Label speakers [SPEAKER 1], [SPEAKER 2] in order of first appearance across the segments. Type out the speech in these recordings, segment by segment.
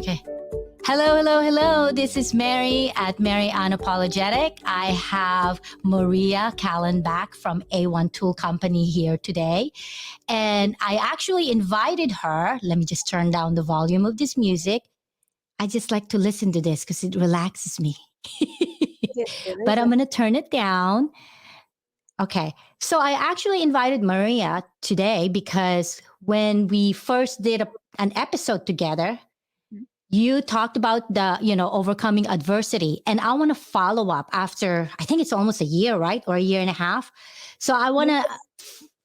[SPEAKER 1] Okay. Hello, hello, hello. This is Mary at Mary Unapologetic. I have Maria Kallenbach from A1 Tool Company here today. And I actually invited her. Let me just turn down the volume of this music. I just like to listen to this because it relaxes me. But I'm going to turn it down. Okay. So I actually invited Maria today because when we first did an episode together, you talked about overcoming adversity. And I want to follow up after, I think it's almost a year, right? Or a year and a half. So I want to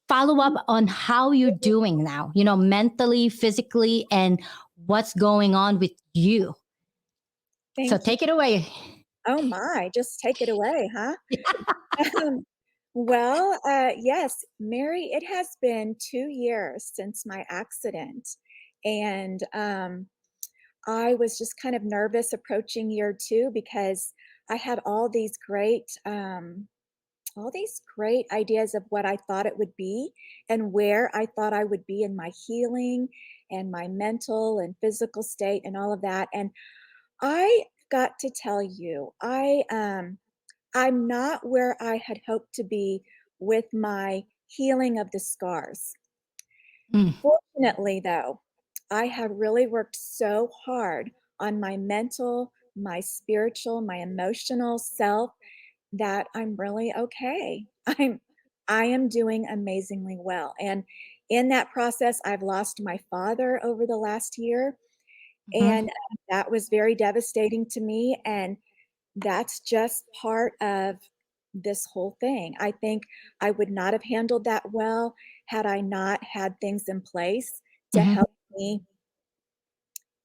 [SPEAKER 1] follow up on how you're doing now, mentally, physically, and what's going on with you. So take it away.
[SPEAKER 2] Oh my, just take it away, huh? Well, yes, Mary, it has been 2 years since my accident. And I was just kind of nervous approaching year 2 because I had all these great ideas of what I thought it would be and where I thought I would be in my healing and my mental and physical state and all of that. And I got to tell you, I'm not where I had hoped to be with my healing of the scars. Fortunately, though, I have really worked so hard on my mental, my spiritual, my emotional self that I'm really okay. I am doing amazingly well. And in that process, I've lost my father over the last year, and that was very devastating to me. And that's just part of this whole thing. I think I would not have handled that well had I not had things in place to help me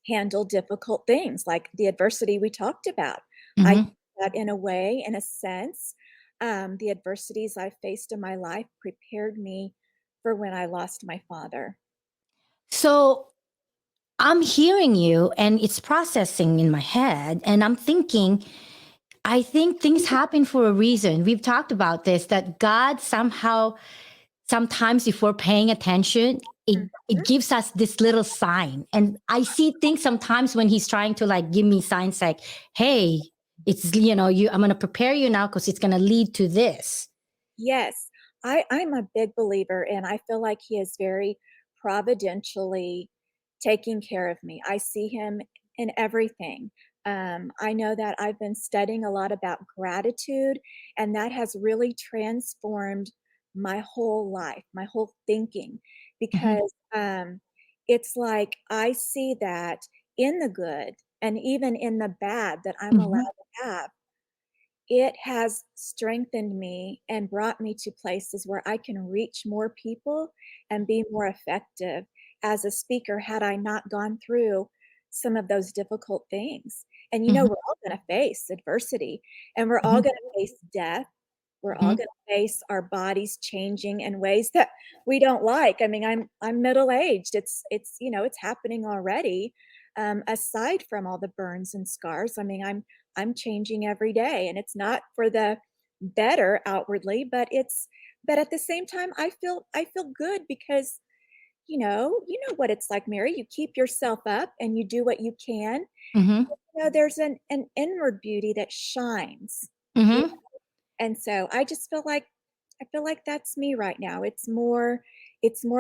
[SPEAKER 2] handle difficult things like the adversity we talked about. I think that in a way, in a sense, the adversities I faced in my life prepared me for when I lost my father.
[SPEAKER 1] So I'm hearing you and it's processing in my head, and I'm thinking, I think things happen for a reason. We've talked about this, that God somehow, sometimes if we're paying attention, it gives us this little sign. And I see things sometimes when he's trying to like give me signs like, hey, it's, I'm going to prepare you now because it's going to lead to this.
[SPEAKER 2] Yes, I'm a big believer, and I feel like he is very providentially taking care of me. I see him in everything. I know that I've been studying a lot about gratitude, and that has really transformed my whole life, my whole thinking, because it's like I see that in the good and even in the bad that I'm allowed to have, it has strengthened me and brought me to places where I can reach more people and be more effective as a speaker had I not gone through some of those difficult things. And we're all going to face adversity, and we're all going to face death. We're all going to face our bodies changing in ways that we don't like. I mean, I'm middle-aged. It's happening already. Aside from all the burns and scars, I mean, I'm changing every day, and it's not for the better outwardly, but at the same time I feel good because you know what it's like, Mary. You keep yourself up and you do what you can. There's an inward beauty that shines. And so I feel like that's me right now. It's more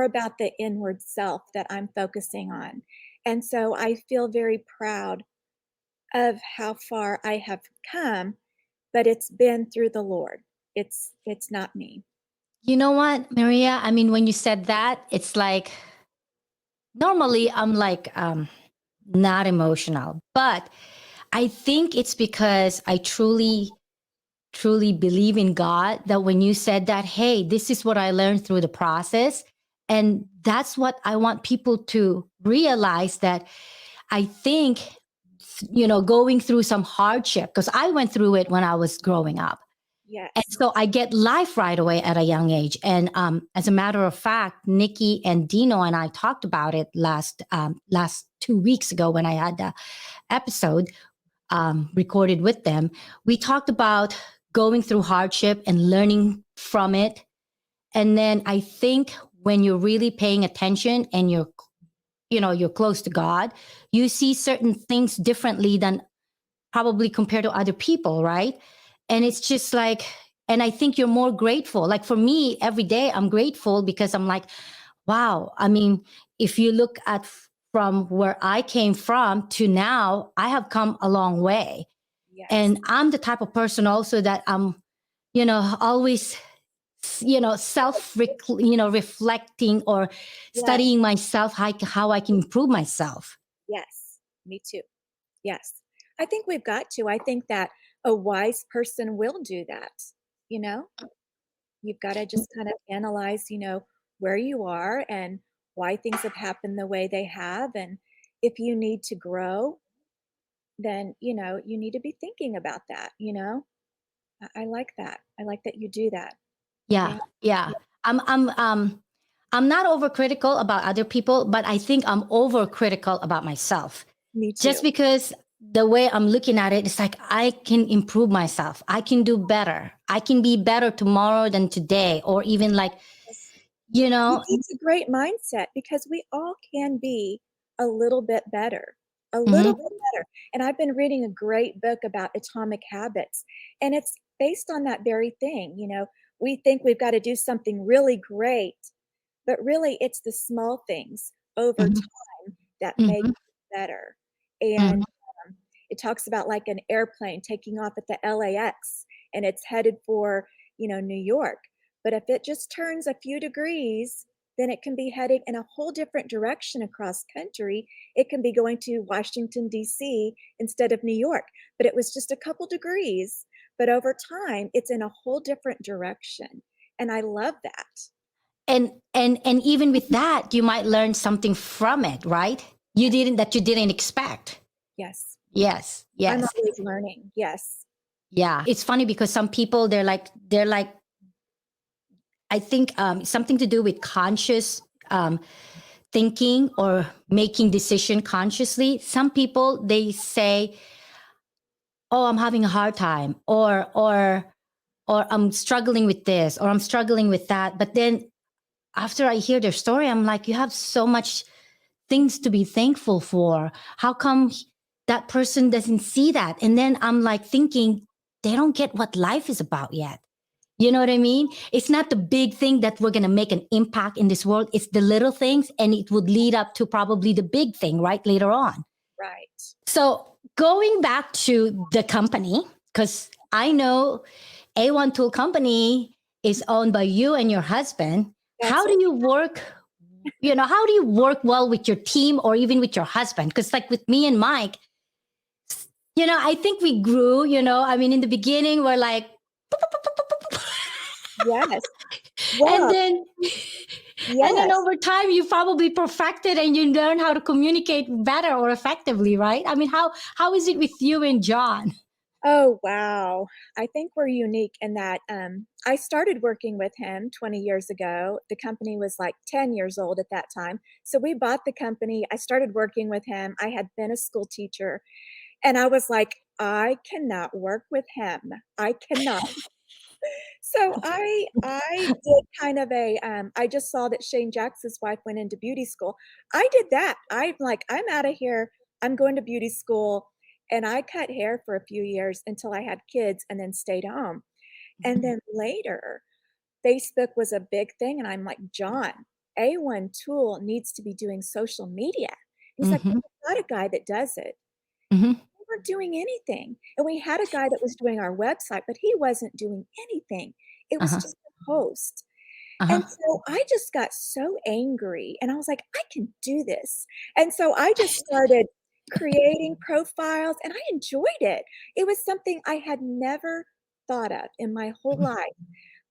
[SPEAKER 2] about the inward self that I'm focusing on. And so I feel very proud of how far I have come, but it's been through the Lord. It's not me.
[SPEAKER 1] You know what, Maria? I mean, when you said that, it's like normally I'm like not emotional, but I think it's because I truly believe in God, that when you said that, hey, this is what I learned through the process. And that's what I want people to realize, that I think, going through some hardship, because I went through it when I was growing up.
[SPEAKER 2] Yes.
[SPEAKER 1] And so I get life right away at a young age. And as a matter of fact, Nikki and Dino and I talked about it last 2 weeks ago when I had the episode recorded with them. We talked about going through hardship and learning from it. And then I think when you're really paying attention and you're you're close to God, you see certain things differently than probably compared to other people, right? And it's just like, and I think you're more grateful. Like for me, every day I'm grateful because I'm like, wow. I mean, if you look at from where I came from to now, I have come a long way.
[SPEAKER 2] Yes.
[SPEAKER 1] And I'm the type of person also that I'm, always, reflecting or
[SPEAKER 2] Yes.
[SPEAKER 1] studying myself, how I can improve myself.
[SPEAKER 2] Yes. Me too. Yes. I think we've got to. I think that a wise person will do that. You know, you've got to just kind of analyze, where you are and why things have happened the way they have. And if you need to grow, then, you need to be thinking about that. I like that. I like that you do that.
[SPEAKER 1] Yeah,
[SPEAKER 2] Yeah.
[SPEAKER 1] yeah.
[SPEAKER 2] Yeah.
[SPEAKER 1] I'm not overcritical about other people, but I think I'm overcritical about myself.
[SPEAKER 2] Me
[SPEAKER 1] Just
[SPEAKER 2] too.
[SPEAKER 1] because the way I'm looking at it, it's like I can improve myself. I can do better. I can be better tomorrow than today, or even like,
[SPEAKER 2] Yes.
[SPEAKER 1] you know,
[SPEAKER 2] It's a great mindset because we all can be a little bit better, a little
[SPEAKER 1] mhm,
[SPEAKER 2] bit better. And I've been reading a great book about atomic habits, and it's based on that very thing. We think we've got to do something really great, but really it's the small things over
[SPEAKER 1] mhm,
[SPEAKER 2] time that make
[SPEAKER 1] mhm,
[SPEAKER 2] it better. And
[SPEAKER 1] mhm.
[SPEAKER 2] it talks about like an airplane taking off at the LAX and it's headed for, New York. But if it just turns a few degrees, then it can be heading in a whole different direction across country. It can be going to Washington, D.C. instead of New York. But it was just a couple degrees. But over time, it's in a whole different direction. And I love that.
[SPEAKER 1] And even with that, you might learn something from it, right? You didn't expect.
[SPEAKER 2] Yes.
[SPEAKER 1] Yes,
[SPEAKER 2] I'm
[SPEAKER 1] yes.
[SPEAKER 2] always learning. Yes.
[SPEAKER 1] Yeah, it's funny because some people they're like I think something to do with conscious thinking or making decision consciously. Some people they say, "Oh, I'm having a hard time," or "I'm struggling with this," or "I'm struggling with that." But then after I hear their story, I'm like, "You have so much things to be thankful for. How come that person doesn't see that?" And then I'm like thinking, they don't get what life is about yet. You know what I mean? It's not the big thing that we're going to make an impact in this world. It's the little things, and it would lead up to probably the big thing, right? Later on.
[SPEAKER 2] Right.
[SPEAKER 1] So going back to the company, because I know A1 Tool Company is owned by you and your husband.
[SPEAKER 2] That's
[SPEAKER 1] How
[SPEAKER 2] right.
[SPEAKER 1] do you work? How do you work well with your team or even with your husband? Because, like with me and Mike, I think we grew, I mean, in the beginning, we're like,
[SPEAKER 2] Yes.
[SPEAKER 1] and
[SPEAKER 2] Well,
[SPEAKER 1] then and then
[SPEAKER 2] yes.
[SPEAKER 1] over time you probably perfected and you learn how to communicate better or effectively, right? I mean, how is it with you and John?
[SPEAKER 2] Oh, wow. I think we're unique in that I started working with him 20 years ago. The company was like 10 years old at that time. So we bought the company. I started working with him. I had been a school teacher and I was like, I cannot work with him. I cannot. So I did kind of I just saw that Shane Jackson's wife went into beauty school. I did that. I'm like, I'm out of here. I'm going to beauty school. And I cut hair for a few years until I had kids and then stayed home. And then later, Facebook was a big thing. And I'm like, John, A1 Tool needs to be doing social media. He's like,
[SPEAKER 1] Mm-hmm.
[SPEAKER 2] "We've got a guy that does it."
[SPEAKER 1] Mm-hmm.
[SPEAKER 2] We weren't doing anything. And we had a guy that was doing our website, but he wasn't doing anything. It was
[SPEAKER 1] Uh-huh.
[SPEAKER 2] just a post. And
[SPEAKER 1] Uh-huh.
[SPEAKER 2] so I just got so angry and I was like, I can do this. And so I just started creating profiles and I enjoyed it. It was something I had never thought of in my whole life.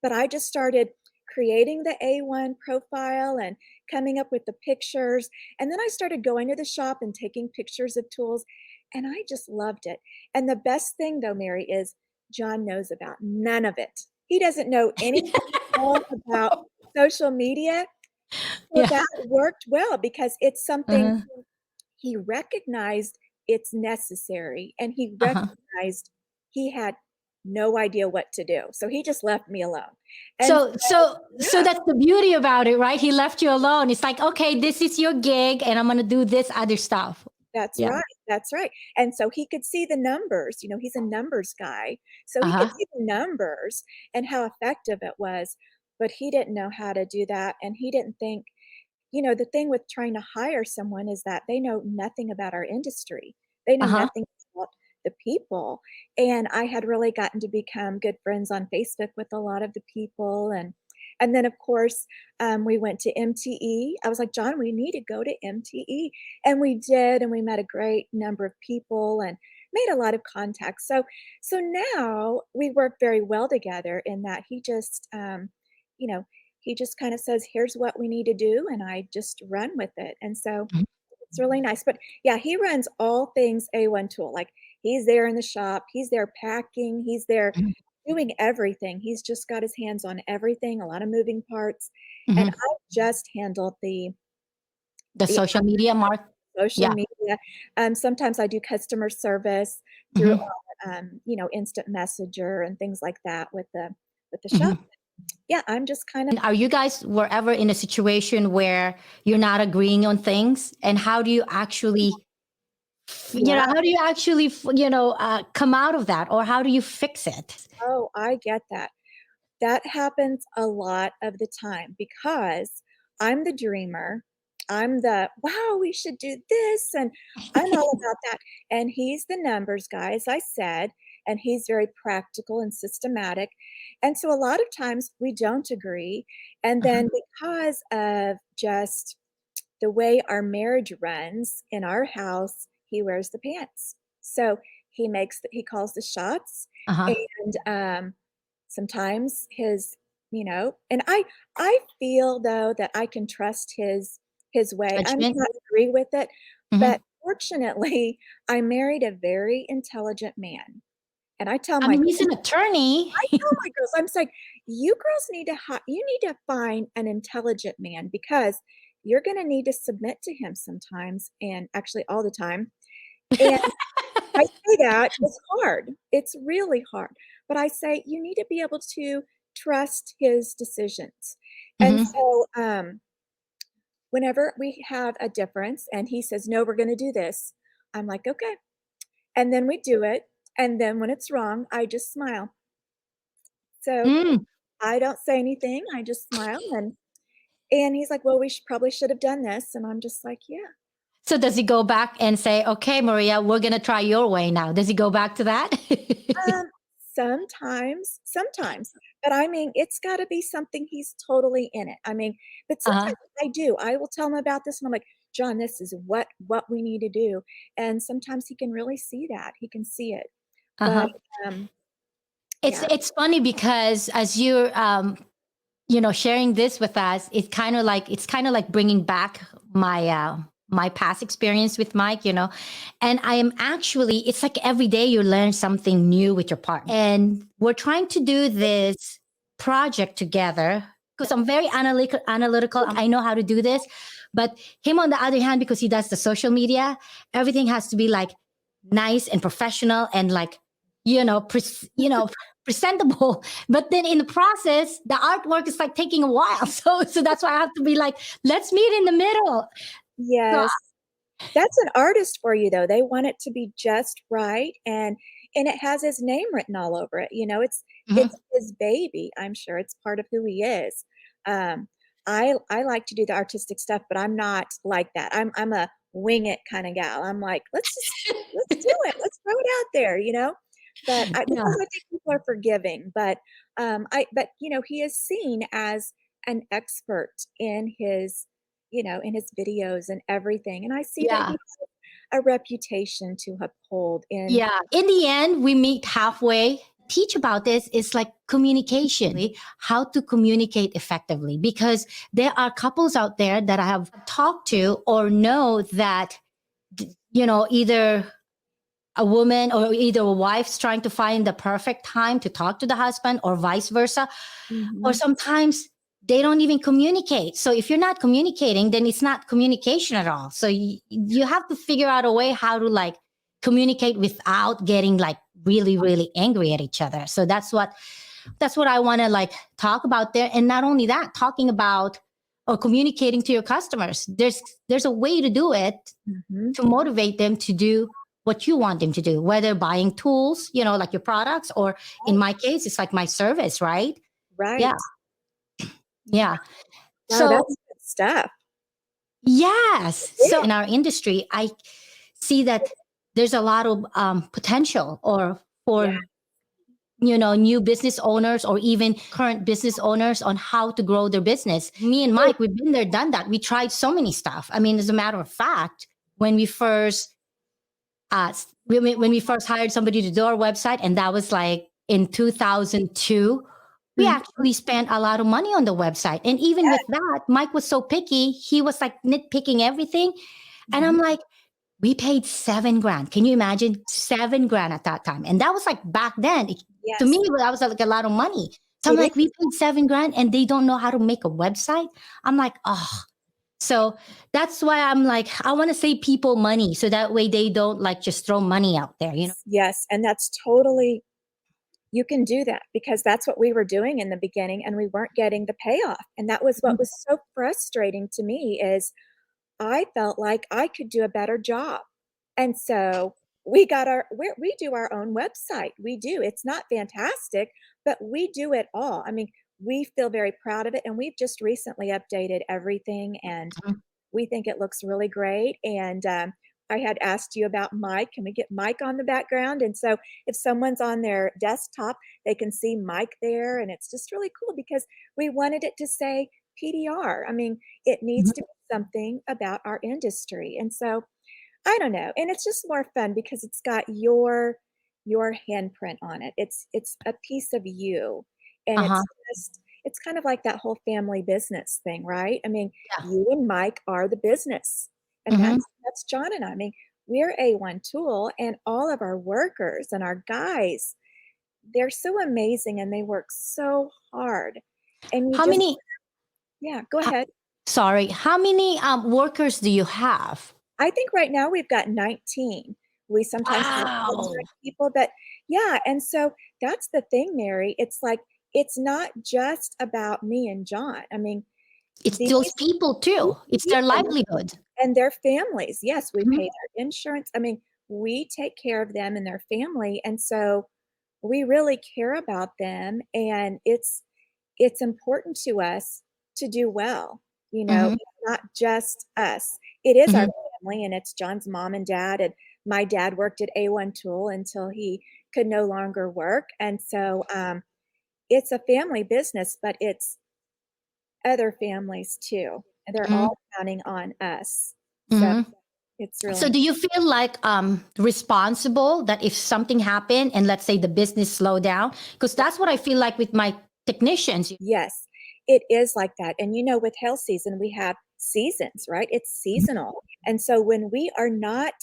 [SPEAKER 2] But I just started creating the A1 profile and coming up with the pictures. And then I started going to the shop and taking pictures of tools. And I just loved it. And the best thing, though, Mary, is John knows about none of it. He doesn't know anything at all about social media. So
[SPEAKER 1] Yeah.
[SPEAKER 2] that worked well because it's something
[SPEAKER 1] Uh-huh.
[SPEAKER 2] he recognized it's necessary and he
[SPEAKER 1] Uh-huh.
[SPEAKER 2] recognized he had no idea what to do. So he just left me alone. And
[SPEAKER 1] So
[SPEAKER 2] yeah,
[SPEAKER 1] that's the beauty about it, right? He left you alone. It's like, okay, this is your gig, and I'm gonna do this other stuff.
[SPEAKER 2] that's
[SPEAKER 1] Yeah.
[SPEAKER 2] right. That's right. And so he could see the numbers. He's a numbers guy. So
[SPEAKER 1] Uh
[SPEAKER 2] he could
[SPEAKER 1] huh.
[SPEAKER 2] see the numbers and how effective it was, but he didn't know how to do that. And he didn't think, the thing with trying to hire someone is that they know nothing about our industry. They
[SPEAKER 1] Uh
[SPEAKER 2] know
[SPEAKER 1] huh.
[SPEAKER 2] nothing about the people. And I had really gotten to become good friends on Facebook with a lot of the people. And then, of course, we went to MTE. I was like, John, we need to go to MTE. And we did. And we met a great number of people and made a lot of contacts. So now we work very well together in that you know, he just kind of says, here's what we need to do. And I just run with it. And so it's really nice. But yeah, he runs all things A1 Tool. Like he's there in the shop, he's there packing, he's there
[SPEAKER 1] Hmm.
[SPEAKER 2] doing everything. He's just got his hands on everything, a lot of moving parts. And
[SPEAKER 1] Hmm.
[SPEAKER 2] I just handled
[SPEAKER 1] The
[SPEAKER 2] the
[SPEAKER 1] social media, Mark.
[SPEAKER 2] social
[SPEAKER 1] Yeah.
[SPEAKER 2] media. Sometimes I do customer service through
[SPEAKER 1] Hmm.
[SPEAKER 2] instant messenger and things like that with the shop.
[SPEAKER 1] Hmm.
[SPEAKER 2] Yeah, I'm just kind of
[SPEAKER 1] Are you guys were ever in a situation where you're not agreeing on things, and how do you actually,
[SPEAKER 2] yeah.
[SPEAKER 1] how do you actually, come out of that, or how do you fix it?
[SPEAKER 2] Oh, I get that. That happens a lot of the time because I'm the dreamer. I'm the, wow, we should do this. And I'm all about that. And he's the numbers guy, as I said, and he's very practical and systematic. And so a lot of times we don't agree. And
[SPEAKER 1] Uh-huh.
[SPEAKER 2] then because of just the way our marriage runs in our house, he wears the pants. So he calls the shots.
[SPEAKER 1] Uh-huh.
[SPEAKER 2] And sometimes and I feel though that I can trust his way. I may
[SPEAKER 1] Judgment.
[SPEAKER 2] not agree with it,
[SPEAKER 1] Hmm.
[SPEAKER 2] but fortunately, I married a very intelligent man. And I tell
[SPEAKER 1] I
[SPEAKER 2] my
[SPEAKER 1] mean, he's an attorney.
[SPEAKER 2] I tell my girls, I'm saying, you girls you need to find an intelligent man because you're going to need to submit to him sometimes, and actually all the time. And I say that it's hard. It's really hard. But I say you need to be able to trust his decisions. And
[SPEAKER 1] Hmm.
[SPEAKER 2] so whenever we have a difference and he says, no, we're going to do this, I'm like, okay. And then we do it. And then when it's wrong, I just smile. So
[SPEAKER 1] Mm.
[SPEAKER 2] I don't say anything. I just smile and he's like, "Well, we probably should have done this." And I'm just like, "Yeah."
[SPEAKER 1] So does he go back and say, okay, Maria, we're going to try your way now? Does he go back to that?
[SPEAKER 2] Um, sometimes, but I mean, it's got to be something he's totally in it. I mean, but
[SPEAKER 1] Uh-huh.
[SPEAKER 2] sometimes I do. I will tell him about this, and I'm like, "John, this is what we need to do." And sometimes he can really see that. He can see it. But
[SPEAKER 1] Uh-huh.
[SPEAKER 2] um,
[SPEAKER 1] It's
[SPEAKER 2] yeah,
[SPEAKER 1] it's funny because as you're sharing this with us, it's kind of like bringing back my past experience with Mike, and I am actually, it's like every day you learn something new with your partner, and we're trying to do this project together because I'm very analytical. I know how to do this, but him on the other hand, because he does the social media, everything has to be like nice and professional and like presentable. But then in the process, the artwork is like taking a while. So that's why I have to be like, let's meet in the middle. So
[SPEAKER 2] yes. That's an artist for you though. They want it to be just right and it has his name written all over it. It's
[SPEAKER 1] mhm.
[SPEAKER 2] his baby. I'm sure it's part of who he is. Um, I like to do the artistic stuff, but I'm not like that. I'm a wing it kind of gal. I'm like, let's do it. Let's throw it out there.
[SPEAKER 1] Yeah.
[SPEAKER 2] Because I think people are forgiving, but he is seen as an expert in his videos and everything. And I see that he
[SPEAKER 1] Yeah.
[SPEAKER 2] has a reputation to uphold in
[SPEAKER 1] Yeah. In the end, we meet halfway. Teach about this is like communication, how to communicate effectively, because there are couples out there that I have talked to or know that, either a woman or either a wife's trying to find the perfect time to talk to the husband or vice versa. Or
[SPEAKER 2] Mhm.
[SPEAKER 1] sometimes they don't even communicate. So if you're not communicating, then it's not communication at all. So you have to figure out a way how to like communicate without getting like really, really angry at each other. So that's what I want to like talk about there. And not only that, talking about or communicating to your customers. There's a way to do it
[SPEAKER 2] Mhm.
[SPEAKER 1] to motivate them to do what you want them to do, whether buying tools, like your products, or in
[SPEAKER 2] Right.
[SPEAKER 1] my case, it's like my service, right? Yeah.
[SPEAKER 2] Right.
[SPEAKER 1] Yeah.
[SPEAKER 2] Wow,
[SPEAKER 1] So
[SPEAKER 2] that's good stuff.
[SPEAKER 1] yes. So
[SPEAKER 2] Yeah.
[SPEAKER 1] in our industry, I see that there's a lot of potential or
[SPEAKER 2] Yeah.
[SPEAKER 1] for new business owners or even current business owners on how to grow their business. Me and Mike, we've been there, done that. We tried so many stuff. I mean, as a matter of fact, when we first when we first hired somebody to do our website, and that was like in 2002, we
[SPEAKER 2] Mhm.
[SPEAKER 1] actually spent a lot of money on the website. And even with that, Mike was so picky. He was like nitpicking everything. And I'm
[SPEAKER 2] Mhm.
[SPEAKER 1] like, we paid 7 grand. Can you imagine 7 grand at that time? And that was like back then. To me,
[SPEAKER 2] Yes,
[SPEAKER 1] that was like a lot of money. So I'm
[SPEAKER 2] it
[SPEAKER 1] like, we
[SPEAKER 2] is.
[SPEAKER 1] paid 7 grand and they don't know how to make a website. I'm like, oh. So that's why I'm like, I want to save people money so that way they don't like just throw money out there.
[SPEAKER 2] Yes, and that's totally you can do that because that's what we were doing in the beginning, and we weren't getting the payoff, and that was what was so frustrating to me is I felt like I could do a better job. And so we do our own website. We do. It's not fantastic, but we do it all. I mean, we feel very proud of it and we've just recently updated everything and
[SPEAKER 1] Mhm,
[SPEAKER 2] we think it looks really great. And I had asked you about Mike. Can we get Mike on the background? And so if someone's on their desktop, they can see Mike there. And it's just really cool because we wanted it to say PDR. I mean, it needs to
[SPEAKER 1] mhm,
[SPEAKER 2] be something about our industry. And so I don't know. And it's just more fun because it's got your handprint on it. It's a piece of you. And
[SPEAKER 1] uh-huh.
[SPEAKER 2] it's kind of like that whole family business thing, right? I mean,
[SPEAKER 1] Yeah.
[SPEAKER 2] you and Mike are the business. And
[SPEAKER 1] Hmm.
[SPEAKER 2] that's John and I. I mean, we're A1 Tool and all of our workers and our guys, they're so amazing and they work so hard. And you
[SPEAKER 1] How
[SPEAKER 2] just
[SPEAKER 1] many,
[SPEAKER 2] yeah, go
[SPEAKER 1] uh,
[SPEAKER 2] ahead.
[SPEAKER 1] sorry, how many workers do you have?
[SPEAKER 2] I think right now we've got 19. We sometimes have
[SPEAKER 1] Wow.
[SPEAKER 2] part-time people, but yeah, and so that's the thing, Mary. It's like it's not just about me and John. I mean,
[SPEAKER 1] It's those
[SPEAKER 2] these
[SPEAKER 1] people too. It's their
[SPEAKER 2] people
[SPEAKER 1] livelihood.
[SPEAKER 2] and their families. Yes, we pay
[SPEAKER 1] Mhm,
[SPEAKER 2] their insurance. I mean, we take care of them and their family, and so we really care about them, and it's important to us to do well,
[SPEAKER 1] mhm,
[SPEAKER 2] it's not just us. It is our
[SPEAKER 1] mhm,
[SPEAKER 2] family, and it's John's mom and dad, and my dad worked at A1 Tool until he could no longer work, and so, it's a family business, but it's other families too, and they're
[SPEAKER 1] mhm,
[SPEAKER 2] all counting on us. So,
[SPEAKER 1] mhm.
[SPEAKER 2] it's really
[SPEAKER 1] So do you feel like responsible that if something happened and let's say the business slowed down? Because that's what I feel like with my technicians.
[SPEAKER 2] Yes, it is like that, and, with hail season, we have seasons, right? It's seasonal, and so when we are not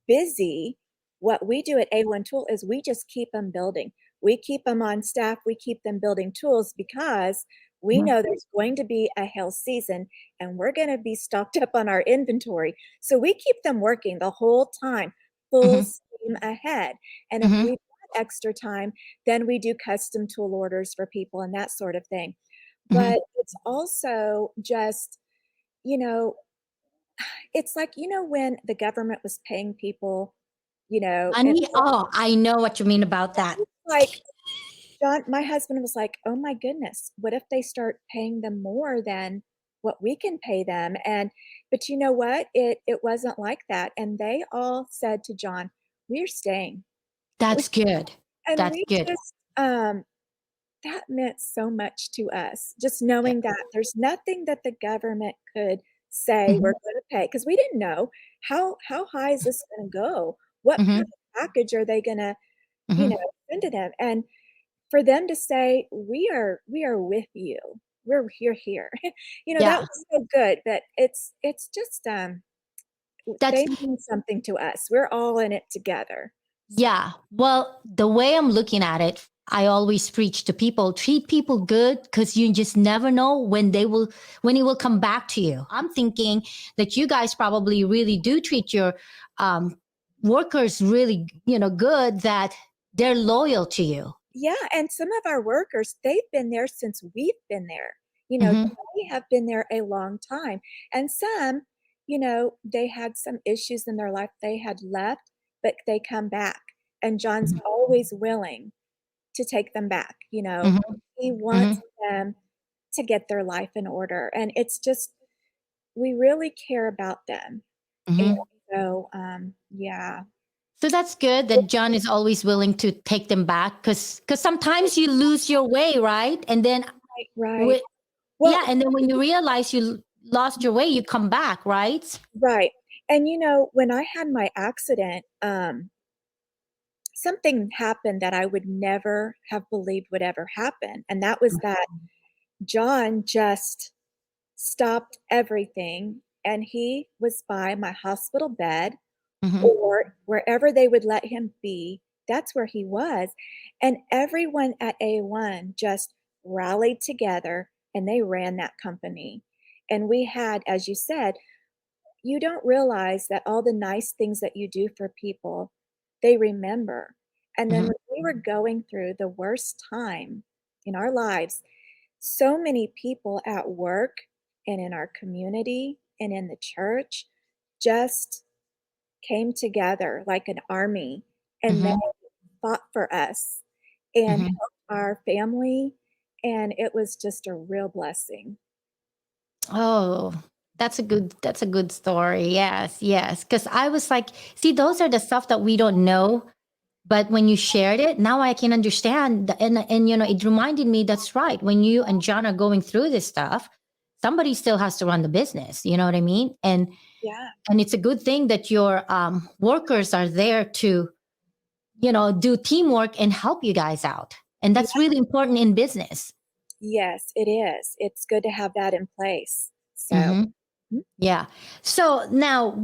[SPEAKER 2] busy, what we do at A1 Tool is we just keep them building. We keep them on staff, we keep them building tools because we
[SPEAKER 1] Mhm,
[SPEAKER 2] know there's going to be a hail season and we're gonna be stocked up on our inventory. So we keep them working the whole time, full
[SPEAKER 1] mhm,
[SPEAKER 2] steam ahead. And if
[SPEAKER 1] mhm,
[SPEAKER 2] we've got extra time, then we do custom tool orders for people and that sort of thing.
[SPEAKER 1] mhm.
[SPEAKER 2] But it's also just, you know, it's like, when the government was paying people, and
[SPEAKER 1] Money? Oh, I know what you mean about that.
[SPEAKER 2] it's like John my husband was like, "Oh my goodness, what if they start paying them more than what we can pay them?" And but you know what? It wasn't like that, and they all said to John, "We're staying." We
[SPEAKER 1] That's good.
[SPEAKER 2] and
[SPEAKER 1] That's
[SPEAKER 2] we
[SPEAKER 1] good.
[SPEAKER 2] just, that meant so much to us, just
[SPEAKER 1] Yeah.
[SPEAKER 2] knowing that there's nothing that the government could say we're
[SPEAKER 1] Mhm,
[SPEAKER 2] gonna pay because we didn't know how high is this gonna go? What kind
[SPEAKER 1] mhm,
[SPEAKER 2] of package are they gonna,
[SPEAKER 1] mhm.
[SPEAKER 2] send to them? And for them to say, "We are with you. We're here." That
[SPEAKER 1] Yeah.
[SPEAKER 2] was so good, but it's just,
[SPEAKER 1] That's
[SPEAKER 2] they mean something to us. We're all in it together. So
[SPEAKER 1] Yeah. Well, the way I'm looking at it, I always preach to people, treat people good because you just never know when it will come back to you. I'm thinking that you guys probably really do treat your um, workers really, good that they're loyal to you.
[SPEAKER 2] Yeah, and some of our workers, they've been there since we've been there.
[SPEAKER 1] Mm-hmm.
[SPEAKER 2] They have been there a long time. And some, they had some issues in their life. They had left, but they come back. And John's always willing to take them back.
[SPEAKER 1] Mm-hmm.
[SPEAKER 2] He
[SPEAKER 1] Mm-hmm.
[SPEAKER 2] wants them to get their life in order. And it's just, we really care about them. And
[SPEAKER 1] Mm-hmm.
[SPEAKER 2] so, yeah.
[SPEAKER 1] So that's good that John is always willing to take them back, because sometimes you lose your way, right? And then
[SPEAKER 2] Right, right.
[SPEAKER 1] with
[SPEAKER 2] Well,
[SPEAKER 1] yeah, and then when you realize you lost your way, you come back, right?
[SPEAKER 2] right. And when I had my accident, something happened that I would never have believed would ever happen. And that was that John just stopped everything and he was by my hospital bed
[SPEAKER 1] Mm-hmm.
[SPEAKER 2] or wherever they would let him be. That's where he was. And everyone at A1 just rallied together and they ran that company. And we had, as you said, you don't realize that all the nice things that you do for people, they remember. And then
[SPEAKER 1] Mm-hmm.
[SPEAKER 2] when we were going through the worst time in our lives, so many people at work and in our community and in the church just came together like an army and they
[SPEAKER 1] Mm-hmm.
[SPEAKER 2] fought for us and
[SPEAKER 1] Mm-hmm.
[SPEAKER 2] helped our family. And it was just a real blessing.
[SPEAKER 1] Oh, that's a good story. Yes, yes. Because I was like, see, those are the stuff that we don't know. But when you shared it, now I can understand. And it reminded me that's right. When you and John are going through this stuff, somebody still has to run the business. You know what I mean?
[SPEAKER 2] Yeah.
[SPEAKER 1] And it's a good thing that your workers are there to, do teamwork and help you guys out. And
[SPEAKER 2] Yeah.
[SPEAKER 1] that's really important in business.
[SPEAKER 2] Yes, it is. It's good to have that in place. So,
[SPEAKER 1] Hmm.
[SPEAKER 2] mm,
[SPEAKER 1] Yeah. So now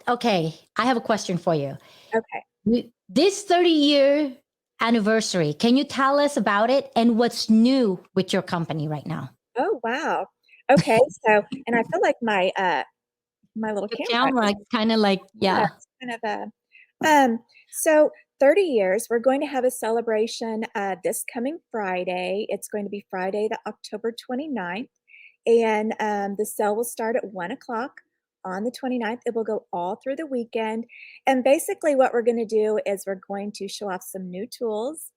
[SPEAKER 1] okay, I have a question for you.
[SPEAKER 2] okay.
[SPEAKER 1] This 30-year anniversary, can you tell us about it and what's new with your company right now?
[SPEAKER 2] Oh, wow. Okay. So, and I feel like my little
[SPEAKER 1] The
[SPEAKER 2] camera
[SPEAKER 1] camera
[SPEAKER 2] is,
[SPEAKER 1] is kind of like,
[SPEAKER 2] yeah,
[SPEAKER 1] yeah.
[SPEAKER 2] it's kind of so 30 years, we're going to have a celebration this coming Friday. It's going to be Friday, the October 29th. And the sale will start at 1 o'clock on the 29th. It will go all through the weekend. And basically, what we're going to do is we're going to show off some new tools.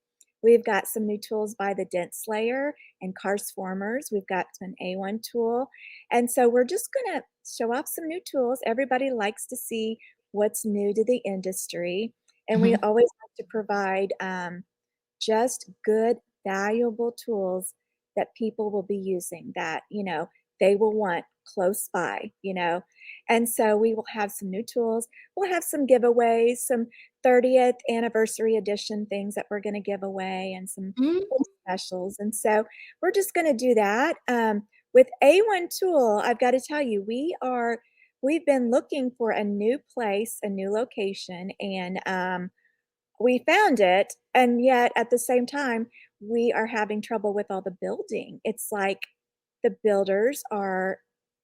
[SPEAKER 2] We've got some new tools by the Dent Slayer and Cars Formers. We've got an A1 tool. And so we're just going to show off some new tools. Everybody likes to see what's new to the industry. And we
[SPEAKER 1] Hmm.
[SPEAKER 2] always like to provide just good, valuable tools that people will be using that, they will want close by. And so we will have some new tools. We'll have some giveaways, some 30th anniversary edition things that we're going to give away and some specials. And so we're just going to do that. With A1 Tool, I've got to tell you, we've been looking for a new place, a new location, and we found it, and yet at the same time, we are having trouble with all the building. It's like the builders are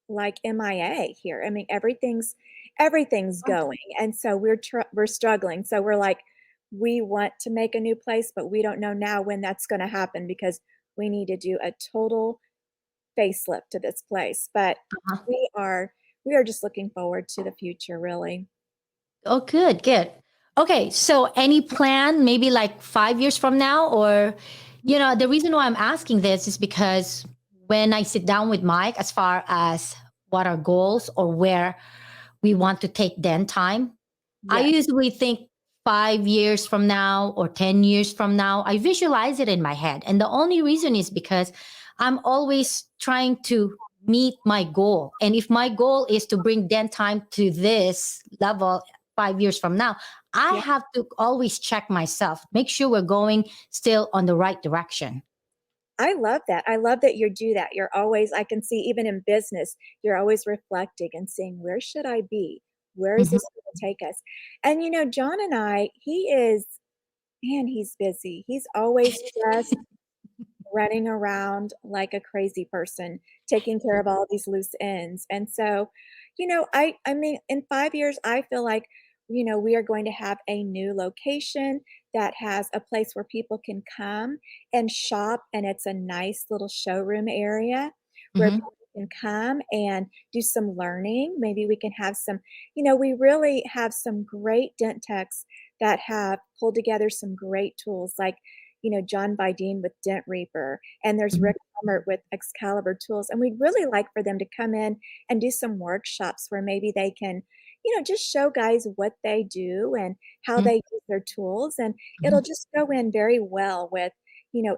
[SPEAKER 2] like MIA here. I mean, everything's going, and so we're struggling. So we're like, we want to make a new place, but we don't know now when that's going to happen because we need to do a total facelift to this place. But
[SPEAKER 1] Uh-huh.
[SPEAKER 2] we are we are just looking forward to the future, really.
[SPEAKER 1] Oh, good, good. Okay, so any plan, maybe like 5 years from now, or, the reason why I'm asking this is because when I sit down with Mike, as far as what our goals or where we want to take then time, I
[SPEAKER 2] Yes.
[SPEAKER 1] usually think 5 years from now or 10 years from now. I visualize it in my head. And the only reason is because I'm always trying to meet my goal. And if my goal is to bring den time to this level 5 years from now, I
[SPEAKER 2] Yeah.
[SPEAKER 1] have to always check myself, make sure we're going still on the right direction.
[SPEAKER 2] I love that. I love that you do that. You're always I can see even in business, you're always reflecting and saying, "Where should I be? Where is
[SPEAKER 1] Mhm.
[SPEAKER 2] this gonna take us?" And, John and I, he is man, he's busy. He's always just running around like a crazy person, taking care of all these loose ends. And so, I mean, in 5 years, I feel like we are going to have a new location that has a place where people can come and shop, and it's a nice little showroom area where
[SPEAKER 1] Mm-hmm.
[SPEAKER 2] people can come and do some learning. Maybe we can have we really have some great dent techs that have pulled together some great tools, like, John Bideen with Dent Reaper, and there's
[SPEAKER 1] Mm-hmm.
[SPEAKER 2] Rick Hummert with Excalibur Tools. And we'd really like for them to come in and do some workshops where maybe they can, just show guys what they do and how they use their tools. And
[SPEAKER 1] Mm-hmm.
[SPEAKER 2] it'll just go in very well with,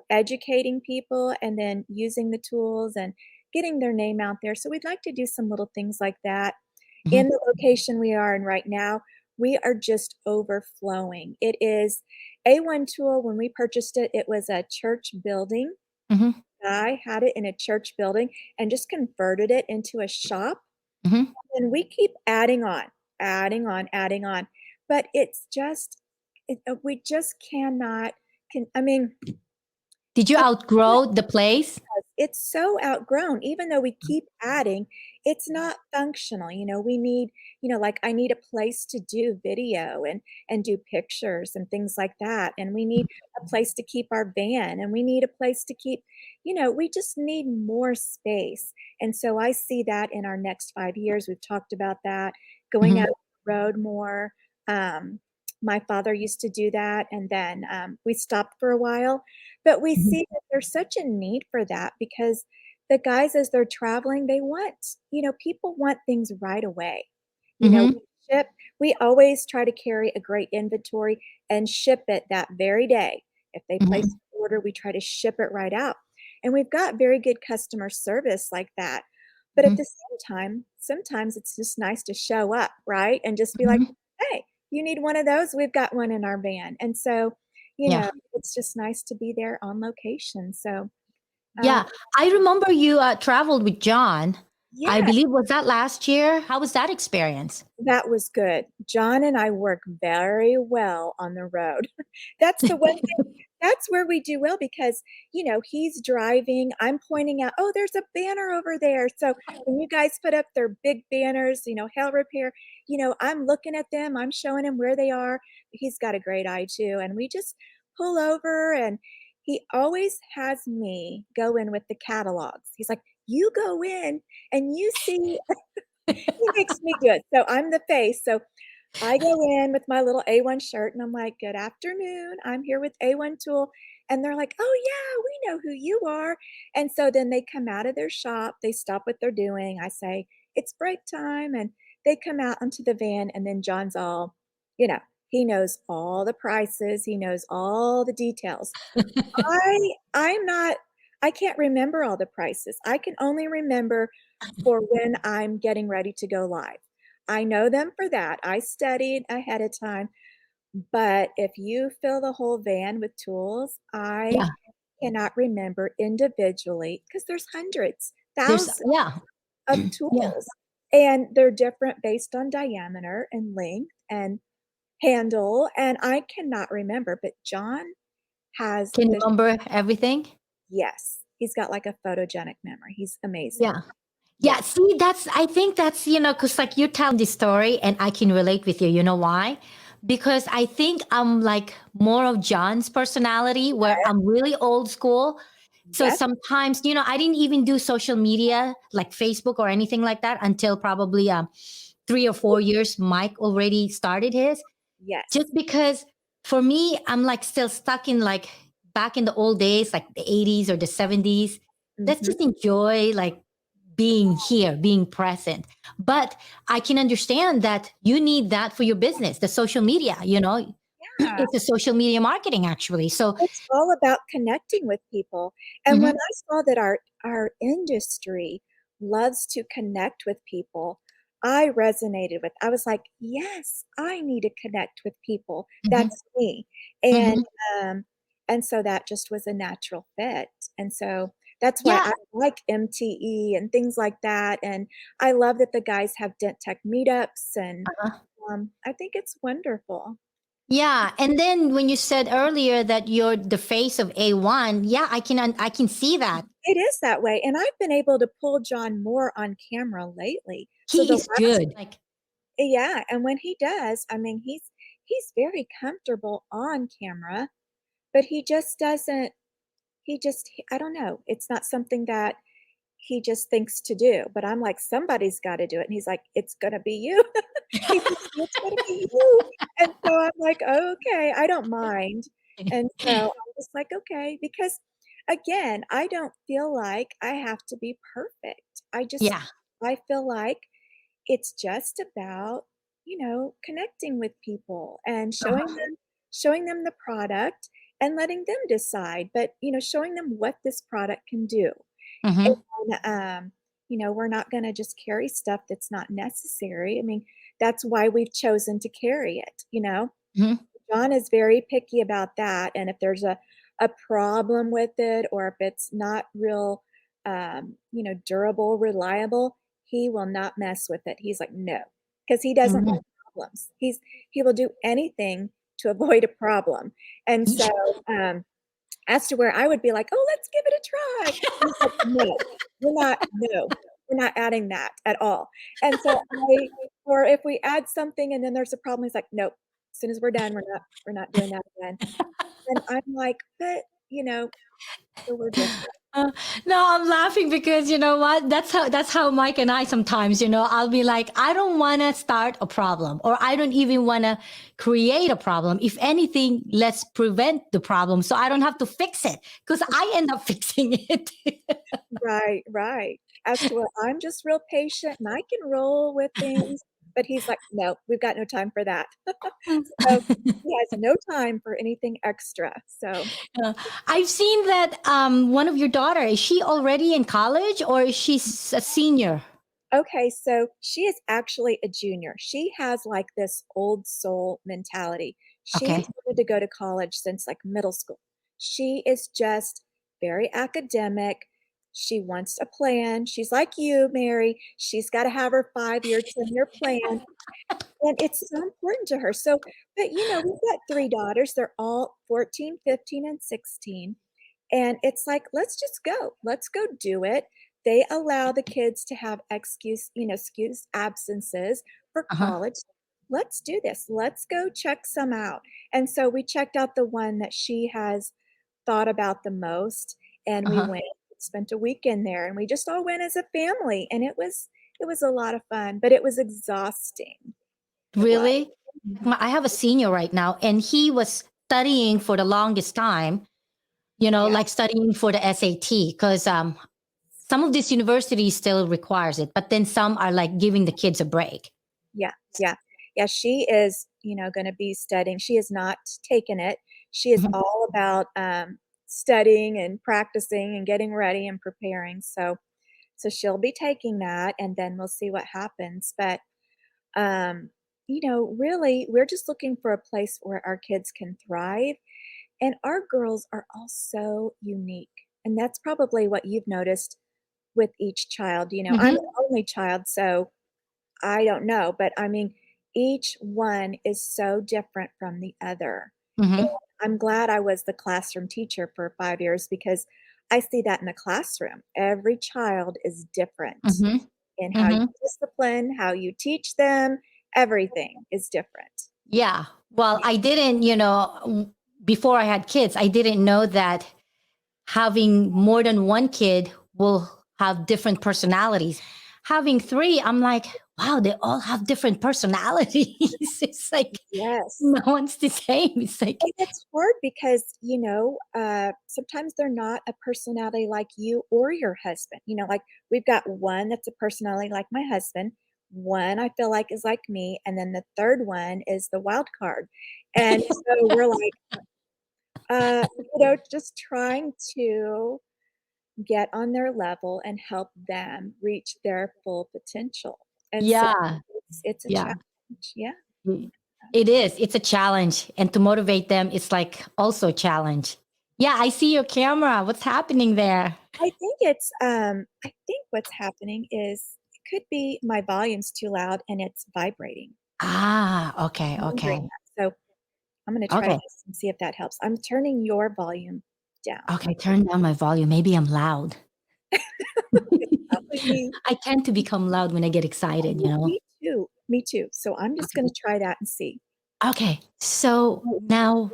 [SPEAKER 2] educating people and then using the tools and getting their name out there. So we'd like to do some little things like that. In
[SPEAKER 1] Mm-hmm.
[SPEAKER 2] the location we are in right now, we are just overflowing. It is A1 Tool. When we purchased it, it was a church building.
[SPEAKER 1] Mm-hmm.
[SPEAKER 2] I had it in a church building and just converted it into a shop.
[SPEAKER 1] Mm-hmm.
[SPEAKER 2] And we keep adding on, adding on, adding on. But it's just, we just cannot, I mean,
[SPEAKER 1] Did you
[SPEAKER 2] it
[SPEAKER 1] outgrow the place?
[SPEAKER 2] it's so outgrown. Even though we keep adding, it's not functional. We need, like, I need a place to do video and do pictures and things like that. And we need a place to keep our van, and we need a place to keep, we just need more space. And so I see that in our next 5 years. We've talked about that, going
[SPEAKER 1] Mm-hmm.
[SPEAKER 2] out the road more. Um, my father used to do that, and then we stopped for a while, but we
[SPEAKER 1] Mm-hmm.
[SPEAKER 2] see that there's such a need for that, because the guys, as they're traveling, they want, people want things right away. You know,
[SPEAKER 1] Mm-hmm.
[SPEAKER 2] we ship, we always try to carry a great inventory and ship it that very day. If they place
[SPEAKER 1] Mm-hmm.
[SPEAKER 2] an order, we try to ship it right out. And we've got very good customer service like that. But at the same time, sometimes it's just nice to show up, right? And just be like,
[SPEAKER 1] Mm-hmm.
[SPEAKER 2] hey, you need one of those? We've got one in our van. And so,
[SPEAKER 1] Yeah.
[SPEAKER 2] it's just nice to be there on location. So, um,
[SPEAKER 1] Yeah. I remember you traveled with John. I
[SPEAKER 2] yeah,
[SPEAKER 1] believe, was that last year? How was that experience?
[SPEAKER 2] that was good. John and I work very well on the road. That's the one thing, that's where we do well, because, he's driving, I'm pointing out, "Oh, there's a banner over there." So when you guys put up their big banners, hail repair, I'm looking at them, I'm showing him where they are. He's got a great eye too, and we just pull over, and he always has me go in with the catalogs. He's like, "You go in and you see." He makes me do it. So I'm the face. So I go in with my little A1 shirt, and I'm like, "Good afternoon. I'm here with A1 Tool." And they're like, "Oh, yeah, we know who you are." And so then they come out of their shop, they stop what they're doing. I say, "It's break time." And they come out onto the van, and then John's all, he knows all the prices, he knows all the details. I'm not, I can't remember all the prices. I can only remember for when I'm getting ready to go live. I know them for that. I studied ahead of time, but if you fill the whole van with tools, I
[SPEAKER 1] Yeah.
[SPEAKER 2] cannot remember individually, because there's hundreds,
[SPEAKER 1] There's,
[SPEAKER 2] thousands
[SPEAKER 1] yeah.
[SPEAKER 2] of
[SPEAKER 1] Yeah.
[SPEAKER 2] tools, and they're different based on diameter and length and handle, and I cannot remember, but John has
[SPEAKER 1] Can you
[SPEAKER 2] the
[SPEAKER 1] remember everything?
[SPEAKER 2] yes, he's got like a photogenic memory. He's amazing.
[SPEAKER 1] Yeah. Yeah.
[SPEAKER 2] Yeah.
[SPEAKER 1] See, I think that's, because like you're telling this story and I can relate with you. You know why? Because I think I'm like more of John's personality where I'm really old school. So
[SPEAKER 2] Yes,
[SPEAKER 1] sometimes, I didn't even do social media like Facebook or anything like that until probably 3 or 4 years. Mike already started his. Just
[SPEAKER 2] yes.
[SPEAKER 1] because for me, I'm like still stuck in like back in the old days, like the 80s or the 70s. Let's
[SPEAKER 2] Mhm.
[SPEAKER 1] just enjoy like being here, being present. But I can understand that you need that for your business, the social media,
[SPEAKER 2] Yeah.
[SPEAKER 1] it's a social media marketing actually. So,
[SPEAKER 2] It's all about connecting with people, and when
[SPEAKER 1] mhm,
[SPEAKER 2] I saw that our industry loves to connect with people, I resonated with, I was like, "Yes, I need to connect with people.
[SPEAKER 1] mhm,
[SPEAKER 2] That's me." And,
[SPEAKER 1] mhm.
[SPEAKER 2] um, and so that just was a natural fit, and so that's why
[SPEAKER 1] Yeah.
[SPEAKER 2] I like MTE and things like that, and I love that the guys have Dent Tech meetups, and,
[SPEAKER 1] Uh-huh.
[SPEAKER 2] I think it's wonderful.
[SPEAKER 1] Yeah, and then when you said earlier that you're the face of A1, yeah, I can see that.
[SPEAKER 2] It is that way, and I've been able to pull John more on camera lately. So
[SPEAKER 1] He
[SPEAKER 2] the
[SPEAKER 1] is
[SPEAKER 2] last
[SPEAKER 1] good. Like,
[SPEAKER 2] Yeah, and when he does, I mean, he's very comfortable on camera, but he just doesn't I don't know, it's not something that he just thinks to do, but I'm like, "Somebody's gotta do it," and he's like, "It's gonna be you." He said, "It's gonna be you," and so I'm like, "Okay, I don't mind," and so I'm just like, "Okay," because, again, I don't feel like I have to be perfect.
[SPEAKER 1] Yeah.
[SPEAKER 2] I feel like it's just about, connecting with people and
[SPEAKER 1] Uh-huh.
[SPEAKER 2] showing them the product and letting them decide, but, showing them what this product can do.
[SPEAKER 1] Mhm.
[SPEAKER 2] And, we're not gonna just carry stuff that's not necessary. I mean, that's why we've chosen to carry it.
[SPEAKER 1] Mhm.
[SPEAKER 2] John is very picky about that, and if there's a problem with it or if it's not real, durable, reliable, he will not mess with it. He's like, "No," because he doesn't
[SPEAKER 1] Mhm.
[SPEAKER 2] like problems. He will do anything to avoid a problem, and so, as to where I would be like, "Oh, let's give it a try." And he's like, "No, we're not adding that at all." And so or if we add something and then there's a problem, he's like, "Nope, as soon as we're done, we're not doing that again." And I'm like, "But, so we're different."
[SPEAKER 1] Uh, no, I'm laughing because you know what? That's how Mike and I sometimes, I'll be like, I don't want to start a problem, or I don't even want to create a problem. If anything, let's prevent the problem so I don't have to fix it because I end up fixing it.
[SPEAKER 2] Right, right. As to where I'm just real patient and I can roll with things, but he's like, "No, we've got no time for that." So, he has no time for anything extra, so
[SPEAKER 1] Uh, I've seen that one of your daughter, is she already in college or is she a senior?
[SPEAKER 2] okay, so she is actually a junior. She has, like, this old soul mentality. She's
[SPEAKER 1] Okay.
[SPEAKER 2] wanted to go to college since, like, middle school. She is just very academic. She wants a plan. She's like you, Mary. She's gotta have her 5-year, 10-year plan, and it's so important to her. So but, we've got 3 daughters. They're all 14, 15, and 16. And it's like, let's just go. Let's go do it. They allow the kids to have excuse absences for
[SPEAKER 1] Uh-huh.
[SPEAKER 2] college. Let's do this. Let's go check some out. And so we checked out the one that she has thought about the most, and we
[SPEAKER 1] Uh-huh.
[SPEAKER 2] went, spent a weekend there, and we just all went as a family, and it was a lot of fun, but it was exhausting. It was.
[SPEAKER 1] Really?
[SPEAKER 2] Mhm.
[SPEAKER 1] I have a senior right now, and he was studying for the longest time,
[SPEAKER 2] Yeah.
[SPEAKER 1] like studying for the SAT, because some of these universities still requires it, but then some are like giving the kids a break.
[SPEAKER 2] Yeah, yeah. Yeah, she is, gonna be studying. She has not taken it. She is
[SPEAKER 1] Mhm.
[SPEAKER 2] all about, studying and practicing and getting ready and preparing, so she'll be taking that, and then we'll see what happens, but, really, we're just looking for a place where our kids can thrive, and our girls are all so unique, and that's probably what you've noticed with each child. I'm
[SPEAKER 1] Mhm.
[SPEAKER 2] an only child, so I don't know, but I mean, each one is so different from the other. And
[SPEAKER 1] Mhm.
[SPEAKER 2] I'm glad I was the classroom teacher for 5 years because I see that in the classroom. Every child is different
[SPEAKER 1] Mhm.
[SPEAKER 2] in how you
[SPEAKER 1] Mhm.
[SPEAKER 2] discipline, how you teach them, everything is different.
[SPEAKER 1] Yeah. Well,
[SPEAKER 2] Yeah.
[SPEAKER 1] I didn't, before I had kids, I didn't know that having more than one kid will have different personalities. Having three, I'm like, wow, they all have different personalities. It's like
[SPEAKER 2] Yes.
[SPEAKER 1] no one's the same. It's like,
[SPEAKER 2] And it's hard because, sometimes they're not a personality like you or your husband. Like we've got one that's a personality like my husband, one I feel like is like me, and then the third one is the wild card. And so we're like, just trying to get on their level and help them reach their full potential. And so
[SPEAKER 1] yeah,
[SPEAKER 2] it's a
[SPEAKER 1] yeah.
[SPEAKER 2] challenge. Yeah.
[SPEAKER 1] Mm. It is. It's a challenge. And to motivate them, it's like also a challenge. Yeah, I see your camera. What's happening there?
[SPEAKER 2] I think what's happening is it could be my volume's too loud and it's vibrating.
[SPEAKER 1] Ah, okay,
[SPEAKER 2] I'm wondering
[SPEAKER 1] okay.
[SPEAKER 2] that. So I'm gonna try
[SPEAKER 1] Okay.
[SPEAKER 2] this and see if that helps. I'm turning your volume down.
[SPEAKER 1] Okay, turn down my volume. Maybe I'm loud.
[SPEAKER 2] It's probably me.
[SPEAKER 1] I tend to become loud when I get excited,
[SPEAKER 2] Oh, me too. Me too. So I'm just
[SPEAKER 1] Okay.
[SPEAKER 2] gonna try that and see.
[SPEAKER 1] Okay. So now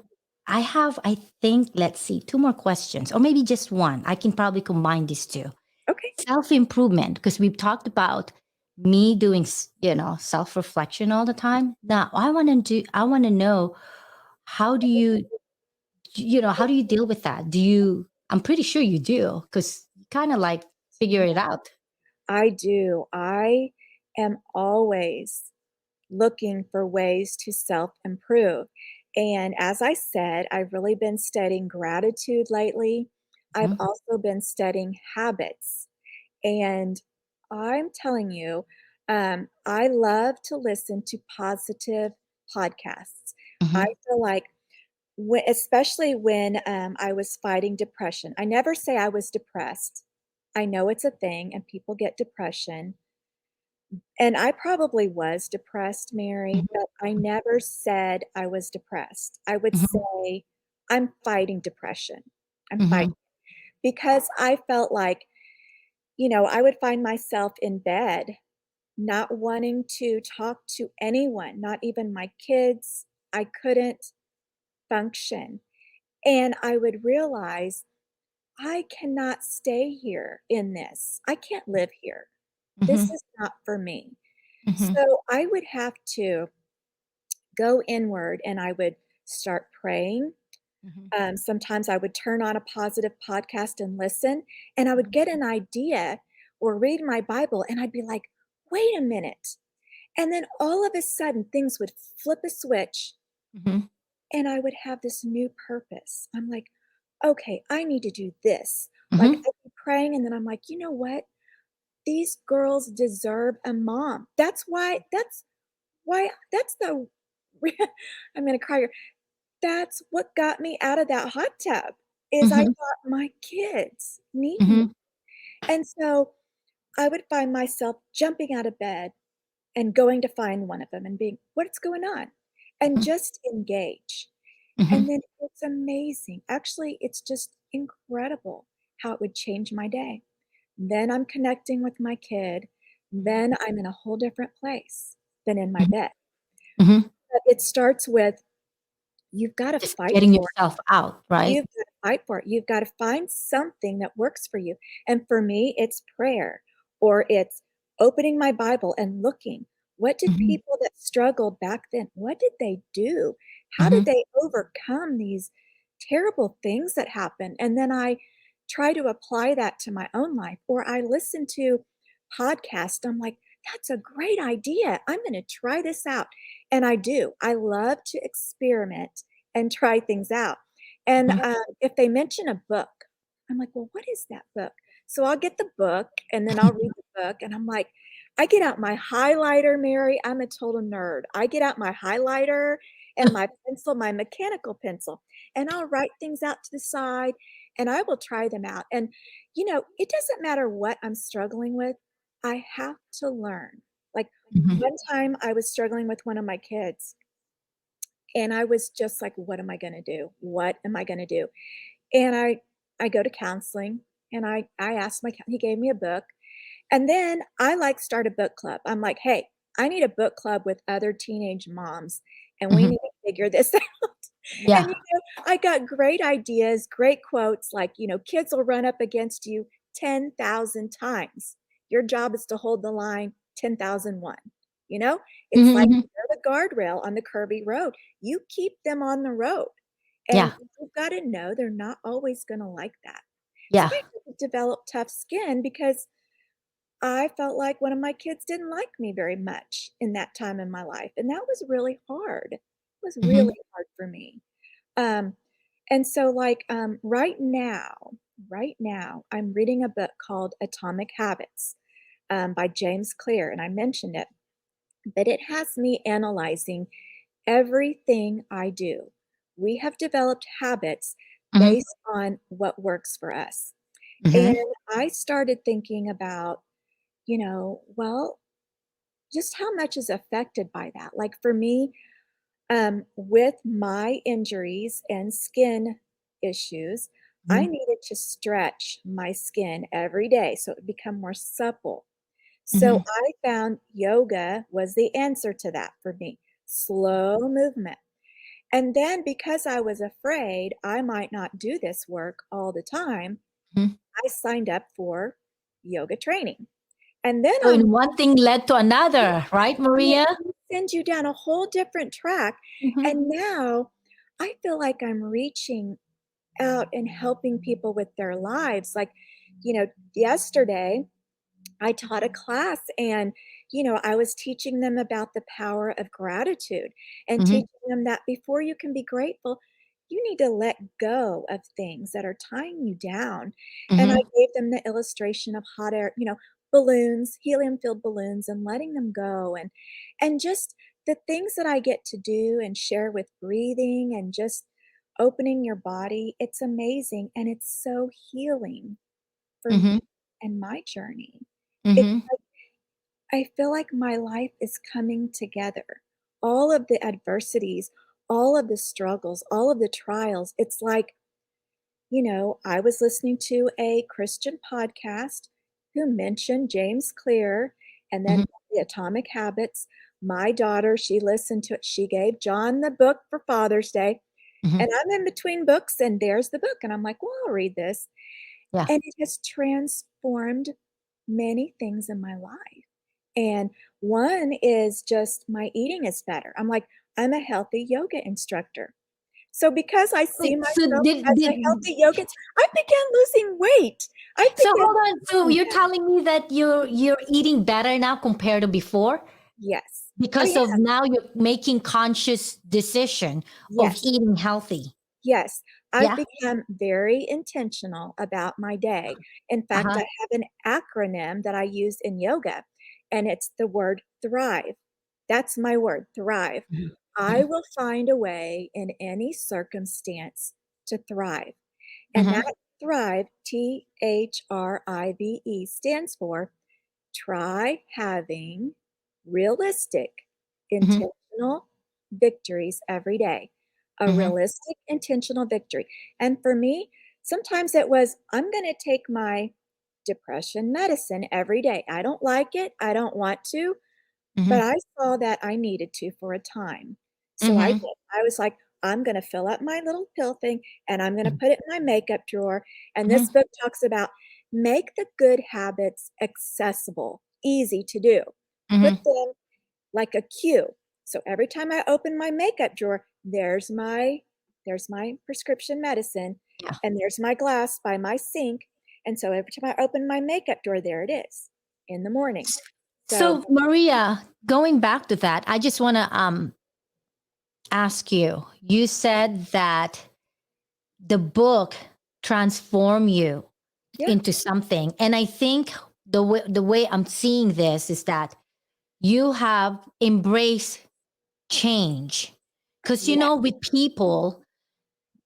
[SPEAKER 1] I have, I think, let's see, two more questions, or maybe just one. I can probably combine these two.
[SPEAKER 2] Okay.
[SPEAKER 1] Self improvement, because we've talked about me doing, self reflection all the time. Now I want to know, how do you, how do you deal with that? I'm pretty sure you do, because you kind of like figure it out.
[SPEAKER 2] I do. I am always looking for ways to self improve. And as I said, I've really been studying gratitude lately. I've
[SPEAKER 1] Mhm,
[SPEAKER 2] also been studying habits. And I'm telling you, I love to listen to positive podcasts. I
[SPEAKER 1] mhm,
[SPEAKER 2] feel like, especially when I was fighting depression, I never say I was depressed. I know it's a thing and people get depression. And I probably was depressed, Mary,
[SPEAKER 1] mhm,
[SPEAKER 2] but I never said I was depressed. I would
[SPEAKER 1] mhm,
[SPEAKER 2] say, I'm fighting depression. I'm
[SPEAKER 1] mhm,
[SPEAKER 2] fighting because I felt like, I would find myself in bed not wanting to talk to anyone, not even my kids. I couldn't function. And I would realize I cannot stay here in this. I can't live here. This
[SPEAKER 1] mhm,
[SPEAKER 2] is not for me.
[SPEAKER 1] mhm,
[SPEAKER 2] So I would have to go inward and I would start praying.
[SPEAKER 1] mhm,
[SPEAKER 2] Sometimes I would turn on a positive podcast and listen, and I would
[SPEAKER 1] mhm,
[SPEAKER 2] get an idea or read my Bible, and I'd be like, wait a minute. And then all of a sudden, things would flip a switch,
[SPEAKER 1] mhm,
[SPEAKER 2] and I would have this new purpose. I'm like, okay, I need to do this. Like,
[SPEAKER 1] mhm,
[SPEAKER 2] I'd be praying, and then I'm like, you know what? These girls deserve a mom. That's the, I'm going to cry here. That's what got me out of that hot tub, is I
[SPEAKER 1] mhm,
[SPEAKER 2] thought my kids need me.
[SPEAKER 1] mhm,
[SPEAKER 2] And so I would find myself jumping out of bed and going to find one of them and being, "What's going on?" And
[SPEAKER 1] mhm,
[SPEAKER 2] just engage. And
[SPEAKER 1] mhm,
[SPEAKER 2] then it's amazing. Actually, it's just incredible how it would change my day. Then I'm connecting with my kid.
[SPEAKER 1] mhm,
[SPEAKER 2] Then I'm in a whole different place than in my
[SPEAKER 1] mhm,
[SPEAKER 2] bed.
[SPEAKER 1] mhm.
[SPEAKER 2] But it starts with, you've got to
[SPEAKER 1] Just
[SPEAKER 2] fight
[SPEAKER 1] getting
[SPEAKER 2] for it.
[SPEAKER 1] yourself out, right?
[SPEAKER 2] You've gotta fight for it. You've gotta find something that works for you, and for me, it's prayer, or it's opening my Bible and looking. What did
[SPEAKER 1] Mhm,
[SPEAKER 2] people that struggled back then, what did they do? How did
[SPEAKER 1] mhm,
[SPEAKER 2] they overcome these terrible things that happened? And then I try to apply that to my own life, or I listen to podcasts. I'm like, "That's a great idea. I'm gonna try this out." And I do. I love to experiment and try things out. And,
[SPEAKER 1] mhm.
[SPEAKER 2] if they mention a book, I'm like, "Well, what is that book?" So I'll get the book, and then I'll read the book, and I'm like, I get out my highlighter, Mary, I'm a total nerd. I get out my highlighter and my pencil, my mechanical pencil, and I'll write things out to the side, and I will try them out, and, it doesn't matter what I'm struggling with, I have to learn. Like,
[SPEAKER 1] Mhm,
[SPEAKER 2] one time I was struggling with one of my kids, and I was just like, "What am I gonna do? What am I gonna do?" And I go to counseling, and I asked he gave me a book, and then I, like, start a book club. I'm like, "Hey, I need a book club with other teenage moms, and we
[SPEAKER 1] mhm.
[SPEAKER 2] need to figure this out." And,
[SPEAKER 1] Yeah.
[SPEAKER 2] I got great ideas, great quotes, like, "Kids will run up against you 10,000 times. Your job is to hold the line 10,001." You know? It's
[SPEAKER 1] Mhm,
[SPEAKER 2] like
[SPEAKER 1] mhm.
[SPEAKER 2] they're the guardrail on the curvy road. You keep them on the road, and
[SPEAKER 1] Yeah.
[SPEAKER 2] you've gotta know they're not always gonna like that. So
[SPEAKER 1] Yeah.
[SPEAKER 2] I had to develop tough skin because I felt like one of my kids didn't like me very much in that time in my life, and that was really hard. It was really
[SPEAKER 1] Mhm,
[SPEAKER 2] hard for me. Um, and so, like, right now, I'm reading a book called Atomic Habits, by James Clear, and I mentioned it, but it has me analyzing everything I do. We have developed habits
[SPEAKER 1] mhm,
[SPEAKER 2] based on what works for us. And
[SPEAKER 1] mhm,
[SPEAKER 2] I started thinking about, well, just how much is affected by that. Like, for me, with my injuries and skin issues, I
[SPEAKER 1] mhm,
[SPEAKER 2] needed to stretch my skin every day so it would become more supple. So I found yoga was the answer to that for me. Slow movement. And then because I was afraid I might not do this work all the time,
[SPEAKER 1] Mhm.
[SPEAKER 2] I signed up for yoga training. And then
[SPEAKER 1] So in one thing led to another, right,
[SPEAKER 2] it
[SPEAKER 1] Maria?
[SPEAKER 2] sends you down a whole different track.
[SPEAKER 1] Mhm.
[SPEAKER 2] And now I feel like I'm reaching out and helping people with their lives. Like, yesterday I taught a class and, I was teaching them about the power of gratitude and
[SPEAKER 1] Mhm.
[SPEAKER 2] teaching them that before you can be grateful, you need to let go of things that are tying you down. And I
[SPEAKER 1] Mhm.
[SPEAKER 2] gave them the illustration of hot air, balloons, helium filled balloons and letting them go and just the things that I get to do and share with breathing and just opening your body. It's amazing and it's so healing for me
[SPEAKER 1] Mhm.
[SPEAKER 2] and my journey. It's
[SPEAKER 1] Mhm.
[SPEAKER 2] like I feel like my life is coming together. All of the adversities, all of the struggles, all of the trials. It's like, I was listening to a Christian podcast who mentioned James Clear and then
[SPEAKER 1] Mhm.
[SPEAKER 2] the Atomic Habits. My daughter, she listened to it. She gave John the book for Father's Day.
[SPEAKER 1] Mhm.
[SPEAKER 2] And I'm in between books, and there's the book. And I'm like, well, I'll read this.
[SPEAKER 1] Yeah.
[SPEAKER 2] And it has transformed many things in my life. And one is just my eating is better. I'm like, I'm a healthy yoga instructor. So because I see
[SPEAKER 1] Wait, so
[SPEAKER 2] myself
[SPEAKER 1] did
[SPEAKER 2] as a
[SPEAKER 1] did
[SPEAKER 2] healthy yoga, I began losing weight. I
[SPEAKER 1] so
[SPEAKER 2] began
[SPEAKER 1] hold on. So
[SPEAKER 2] losing
[SPEAKER 1] you're
[SPEAKER 2] that.
[SPEAKER 1] telling me that you're eating better now compared to before
[SPEAKER 2] Yes. Oh
[SPEAKER 1] because of
[SPEAKER 2] yeah.
[SPEAKER 1] now you're making conscious decision of
[SPEAKER 2] Yes.
[SPEAKER 1] eating healthy.
[SPEAKER 2] Yes. I've
[SPEAKER 1] Yeah.
[SPEAKER 2] become very intentional about my day. In fact,
[SPEAKER 1] Uh-huh.
[SPEAKER 2] I have an acronym that I use in yoga, and it's the word thrive. That's my word, thrive.
[SPEAKER 1] Mhm.
[SPEAKER 2] I
[SPEAKER 1] Mhm.
[SPEAKER 2] will find a way in any circumstance to thrive. And
[SPEAKER 1] Mhm.
[SPEAKER 2] that thrive, THRIVE, stands for try having realistic,
[SPEAKER 1] Mhm.
[SPEAKER 2] intentional victories every day. A
[SPEAKER 1] Mhm.
[SPEAKER 2] realistic, intentional victory. And for me, sometimes it was, I'm going to take my depression medicine every day. I don't like it. I don't want to, but
[SPEAKER 1] Mhm.
[SPEAKER 2] I saw that I needed to for a time. So I
[SPEAKER 1] Mhm.
[SPEAKER 2] did. I was like, I'm going to fill up my little pill thing and I'm going to
[SPEAKER 1] Mhm.
[SPEAKER 2] put it in my makeup drawer. And this
[SPEAKER 1] Mhm.
[SPEAKER 2] book talks about make the good habits accessible, easy to do. Put
[SPEAKER 1] Mhm.
[SPEAKER 2] them like a cue. So every time I open my makeup drawer, there's my prescription medicine
[SPEAKER 1] Yeah.
[SPEAKER 2] and there's my glass by my sink. And so every time I open my makeup drawer, there it is in the morning. So
[SPEAKER 1] So Maria, going back to that, I just want to ask you. You said that the book transformed you
[SPEAKER 2] yeah,
[SPEAKER 1] into something, and I think the way I'm seeing this is that you have embraced change because
[SPEAKER 2] yeah.
[SPEAKER 1] with people,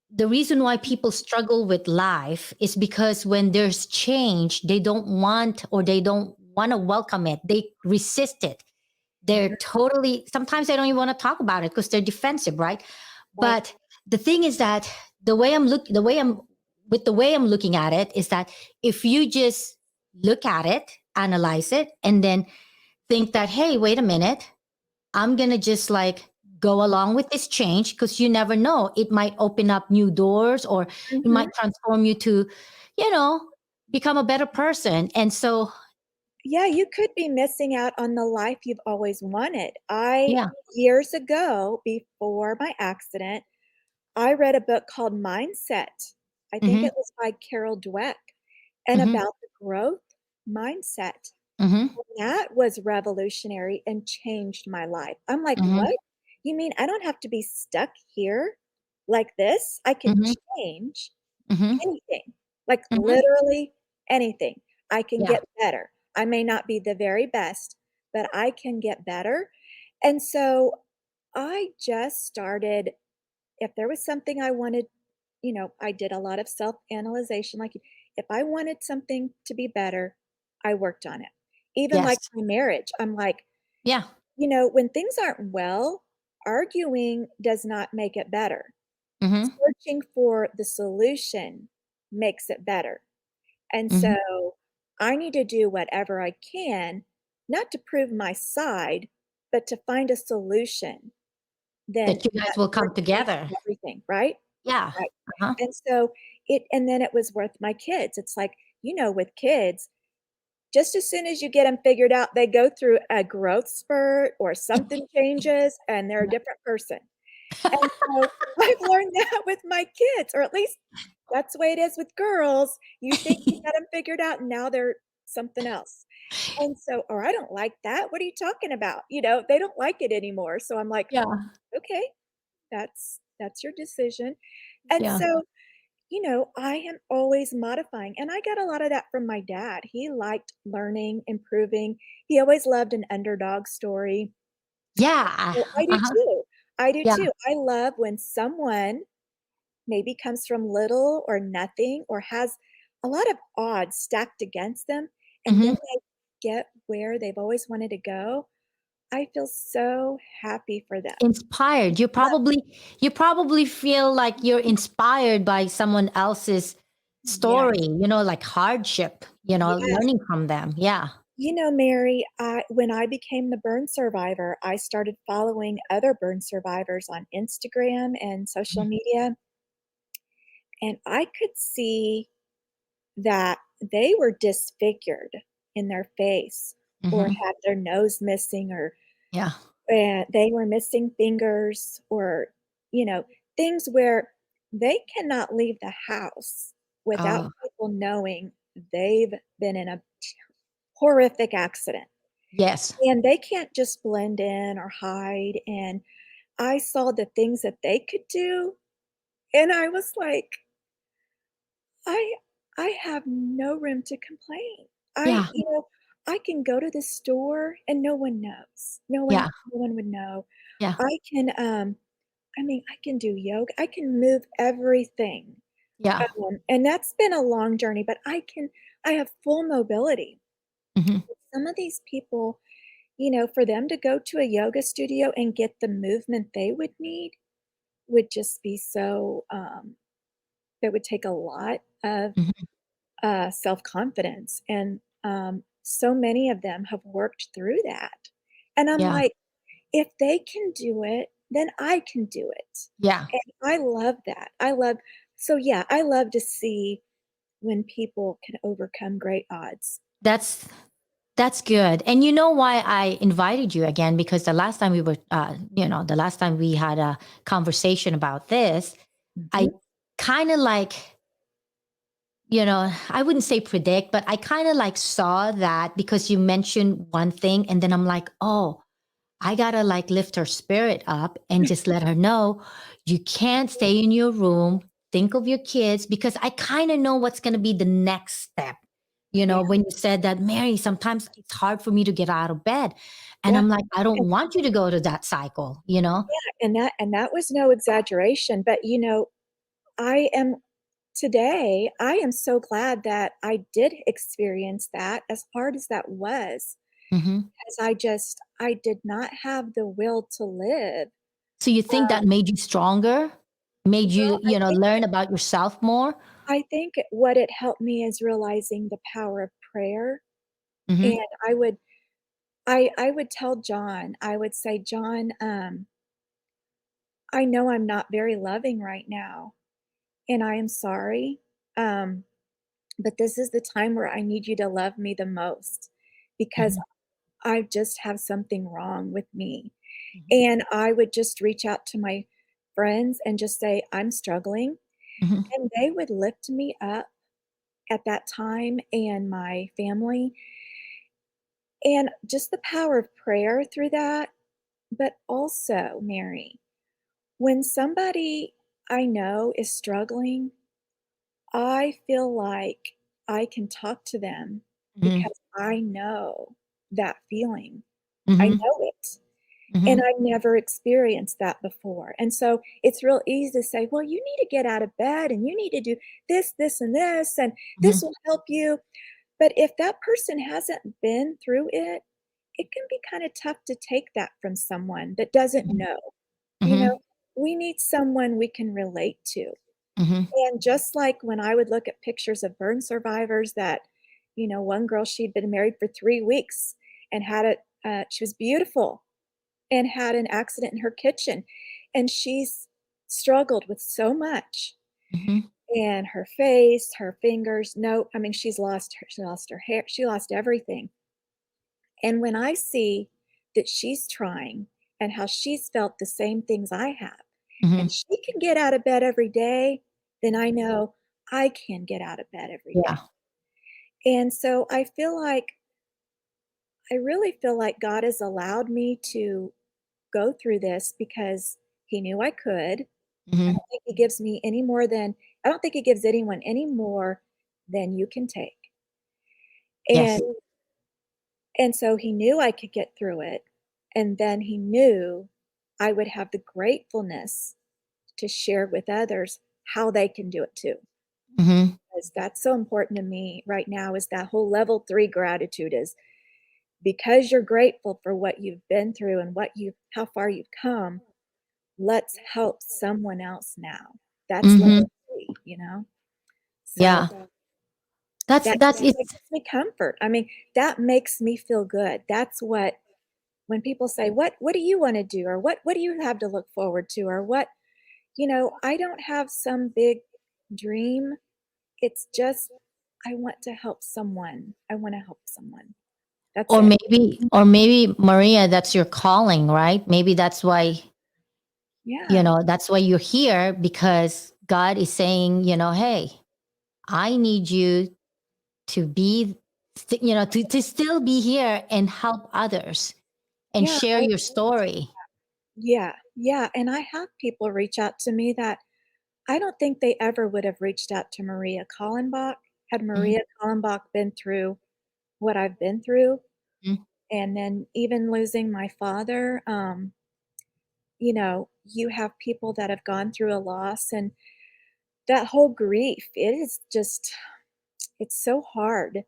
[SPEAKER 1] the reason why people struggle with life is because when there's change, they don't want or they don't want to welcome it. They resist it. They're
[SPEAKER 2] Mhm.
[SPEAKER 1] totally, sometimes they don't even want to talk about it because they're defensive, right?
[SPEAKER 2] Right.
[SPEAKER 1] But the thing is that the way I'm looking at it is that if you just look at it, analyze it, and then think that, hey, wait a minute, I'm going to just like go along with this change because you never know. It might open up new doors or it
[SPEAKER 2] Mhm.
[SPEAKER 1] might transform you to, you know, become a better person. And so,
[SPEAKER 2] Yeah, you could be missing out on the life you've always wanted. I
[SPEAKER 1] yeah.
[SPEAKER 2] years ago, before my accident, I read a book called Mindset. I think
[SPEAKER 1] Mm-hmm,
[SPEAKER 2] it was by Carol Dweck, and
[SPEAKER 1] mm-hmm,
[SPEAKER 2] about the growth mindset.
[SPEAKER 1] mm-hmm,
[SPEAKER 2] That was revolutionary and changed my life. I'm like,
[SPEAKER 1] mm-hmm,
[SPEAKER 2] "What? You mean I don't have to be stuck here like this? I can
[SPEAKER 1] mm-hmm,
[SPEAKER 2] change
[SPEAKER 1] mm-hmm,
[SPEAKER 2] anything, like
[SPEAKER 1] mm-hmm.
[SPEAKER 2] literally anything. I can
[SPEAKER 1] Yeah.
[SPEAKER 2] get better. I may not be the very best, but I can get better." And so I just started, if there was something I wanted, I did a lot of self-analyzation. Like if I wanted something to be better, I worked on it. Even like
[SPEAKER 1] Yes.
[SPEAKER 2] my marriage, I'm like,
[SPEAKER 1] Yeah.
[SPEAKER 2] when things aren't well, arguing does not make it better.
[SPEAKER 1] Mm-hmm,
[SPEAKER 2] Searching for the solution makes it better. And
[SPEAKER 1] mm-hmm,
[SPEAKER 2] so I need to do whatever I can not to prove my side, but to find a solution, then
[SPEAKER 1] That you
[SPEAKER 2] that
[SPEAKER 1] guys will
[SPEAKER 2] would
[SPEAKER 1] come
[SPEAKER 2] change
[SPEAKER 1] together.
[SPEAKER 2] everything, right?
[SPEAKER 1] Yeah.
[SPEAKER 2] Right.
[SPEAKER 1] Uh-huh.
[SPEAKER 2] And so and then it was with my kids. It's like, with kids, just as soon as you get them figured out, they go through a growth spurt or something changes and they're a different person. And so I've learned that with my kids, or at least that's the way it is with girls. You think you got them figured out and now they're something else. And so, or I don't like that. What are you talking about? They don't like it anymore. So I'm like,
[SPEAKER 1] Yeah.
[SPEAKER 2] okay, that's your decision. And
[SPEAKER 1] Yeah.
[SPEAKER 2] so, I am always modifying. And I got a lot of that from my dad. He liked learning, improving. He always loved an underdog story.
[SPEAKER 1] Yeah.
[SPEAKER 2] Well, I do
[SPEAKER 1] Uh-huh.
[SPEAKER 2] too. I do
[SPEAKER 1] Yeah.
[SPEAKER 2] too. I love when someone maybe comes from little or nothing or has a lot of odds stacked against them, and then
[SPEAKER 1] Mhm.
[SPEAKER 2] they get where they've always wanted to go. I feel so happy for them.
[SPEAKER 1] Inspired. You probably feel like you're inspired by someone else's
[SPEAKER 2] Yes,
[SPEAKER 1] story, like hardship,
[SPEAKER 2] yes.
[SPEAKER 1] learning from them. Yeah.
[SPEAKER 2] Mary, when I became the burn survivor, I started following other burn survivors on Instagram and social
[SPEAKER 1] Mhm.
[SPEAKER 2] media, and I could see that they were disfigured in their face or
[SPEAKER 1] Mhm.
[SPEAKER 2] had their nose missing or
[SPEAKER 1] Yeah.
[SPEAKER 2] they were missing fingers or, you know, things where they cannot leave the house without
[SPEAKER 1] Oh,
[SPEAKER 2] people knowing they've been in a horrific accident.
[SPEAKER 1] yes.
[SPEAKER 2] And they can't just blend in or hide. And I saw the things that they could do. And I was like, I I have no room to complain.
[SPEAKER 1] Yeah.
[SPEAKER 2] I can go to the store and no one knows.
[SPEAKER 1] Yeah.
[SPEAKER 2] No one would know.
[SPEAKER 1] Yeah.
[SPEAKER 2] I can, I can do yoga. I can move everything.
[SPEAKER 1] Yeah.
[SPEAKER 2] And that's been a long journey, but I have full mobility.
[SPEAKER 1] Mhm.
[SPEAKER 2] Some of these people, for them to go to a yoga studio and get the movement they would need would just be so, it would take a lot of
[SPEAKER 1] Mhm.
[SPEAKER 2] self-confidence, and, so many of them have worked through that, and I'm
[SPEAKER 1] Yeah.
[SPEAKER 2] like, "If they can do it, then I can do it,"
[SPEAKER 1] Yeah.
[SPEAKER 2] and I love that. Yeah, I love to see when people can overcome great odds.
[SPEAKER 1] That's that's good. And you know why I invited you again? Because the last time we had a conversation about this, I
[SPEAKER 2] Mhm.
[SPEAKER 1] kind of like, I wouldn't say predict, but I kind of like saw that because you mentioned one thing. And then I'm like, oh, I gotta like lift her spirit up and just let her know you can't stay in your room. Think of your kids because I kind of know what's gonna be the next step.
[SPEAKER 2] Yeah,
[SPEAKER 1] When you said that, Mary, sometimes it's hard for me to get out of bed. And
[SPEAKER 2] yeah,
[SPEAKER 1] I'm like, I don't
[SPEAKER 2] and
[SPEAKER 1] want you to go to that cycle.
[SPEAKER 2] and that was no exaggeration, but, I am I am so glad that I did experience that, as hard as that was,
[SPEAKER 1] Hmm.
[SPEAKER 2] 'cause I did not have the will to live.
[SPEAKER 1] So you think that made you stronger, made
[SPEAKER 2] Well,
[SPEAKER 1] you, learn about yourself more?
[SPEAKER 2] I think what it helped me is realizing the power of prayer, and
[SPEAKER 1] Hmm.
[SPEAKER 2] I would tell John, I would say, "John, I know I'm not very loving right now, and I am sorry, um, but this is the time where I need you to love me the most because
[SPEAKER 1] Hmm.
[SPEAKER 2] I just have something wrong with me."
[SPEAKER 1] Hmm.
[SPEAKER 2] And I would just reach out to my friends and just say, "I'm struggling,"
[SPEAKER 1] Hmm.
[SPEAKER 2] and they would lift me up at that time and my family, and just the power of prayer through that. But also, Mary, when somebody I know is struggling, I feel like I can talk to them
[SPEAKER 1] Hmm.
[SPEAKER 2] because I know that feeling. I
[SPEAKER 1] Hmm.
[SPEAKER 2] know it. And
[SPEAKER 1] Hmm.
[SPEAKER 2] I've never experienced that before. And so it's real easy to say, well, you need to get out of bed and you need to do this, this, and this, and this
[SPEAKER 1] Hmm.
[SPEAKER 2] will help you. But if that person hasn't been through it, it can be kind of tough to take that from someone that doesn't know. You
[SPEAKER 1] Hmm.
[SPEAKER 2] know, we need someone we can relate to.
[SPEAKER 1] Hmm.
[SPEAKER 2] And just like when I would look at pictures of burn survivors that, one girl, she'd been married for 3 weeks and had it. She was beautiful and had an accident in her kitchen, and she's struggled with so much.
[SPEAKER 1] Hmm.
[SPEAKER 2] And her face, her fingers, no, I mean, she lost her hair, she lost everything. And when I see that she's trying and how she's felt the same things I have, and
[SPEAKER 1] Hmm.
[SPEAKER 2] she can get out of bed every day, then I know I can get out of bed every day.
[SPEAKER 1] Yeah.
[SPEAKER 2] And so I really feel like God has allowed me to go through this because He knew I could. I
[SPEAKER 1] Hmm.
[SPEAKER 2] don't think He gives me any more than, I don't think He gives anyone any more than you can take.
[SPEAKER 1] Yes.
[SPEAKER 2] And so He knew I could get through it. And then He knew I would have the gratefulness to share with others how they can do it too.
[SPEAKER 1] Hmm.
[SPEAKER 2] Because that's so important to me right now, is that whole level 3 gratitude is because you're grateful for what you've been through and how far you've come, let's help someone else now. That's
[SPEAKER 1] Hmm.
[SPEAKER 2] level 3, you know? So
[SPEAKER 1] Yeah. That's
[SPEAKER 2] that
[SPEAKER 1] it.
[SPEAKER 2] gives me comfort. I mean, that makes me feel good. That's what, when people say, what do you wanna do?" Or what do you have to look forward to?" Or what, I don't have some big dream. It's just, I want to help someone. I wanna help someone. That's it.
[SPEAKER 1] Or maybe Maria, that's your calling, right? Maybe that's why,
[SPEAKER 2] Yeah.
[SPEAKER 1] that's why you're here, because God is saying, hey, I need you to be, to still be here and help others and
[SPEAKER 2] Yeah,
[SPEAKER 1] share your story.
[SPEAKER 2] yeah, yeah, and I have people reach out to me that I don't think they ever would have reached out to Maria Kallenbach had
[SPEAKER 1] Mhm.
[SPEAKER 2] Maria Kallenbach been through what I've been through,
[SPEAKER 1] Mhm.
[SPEAKER 2] and then even losing my father. You have people that have gone through a loss, and that whole grief, it is just, it's so hard.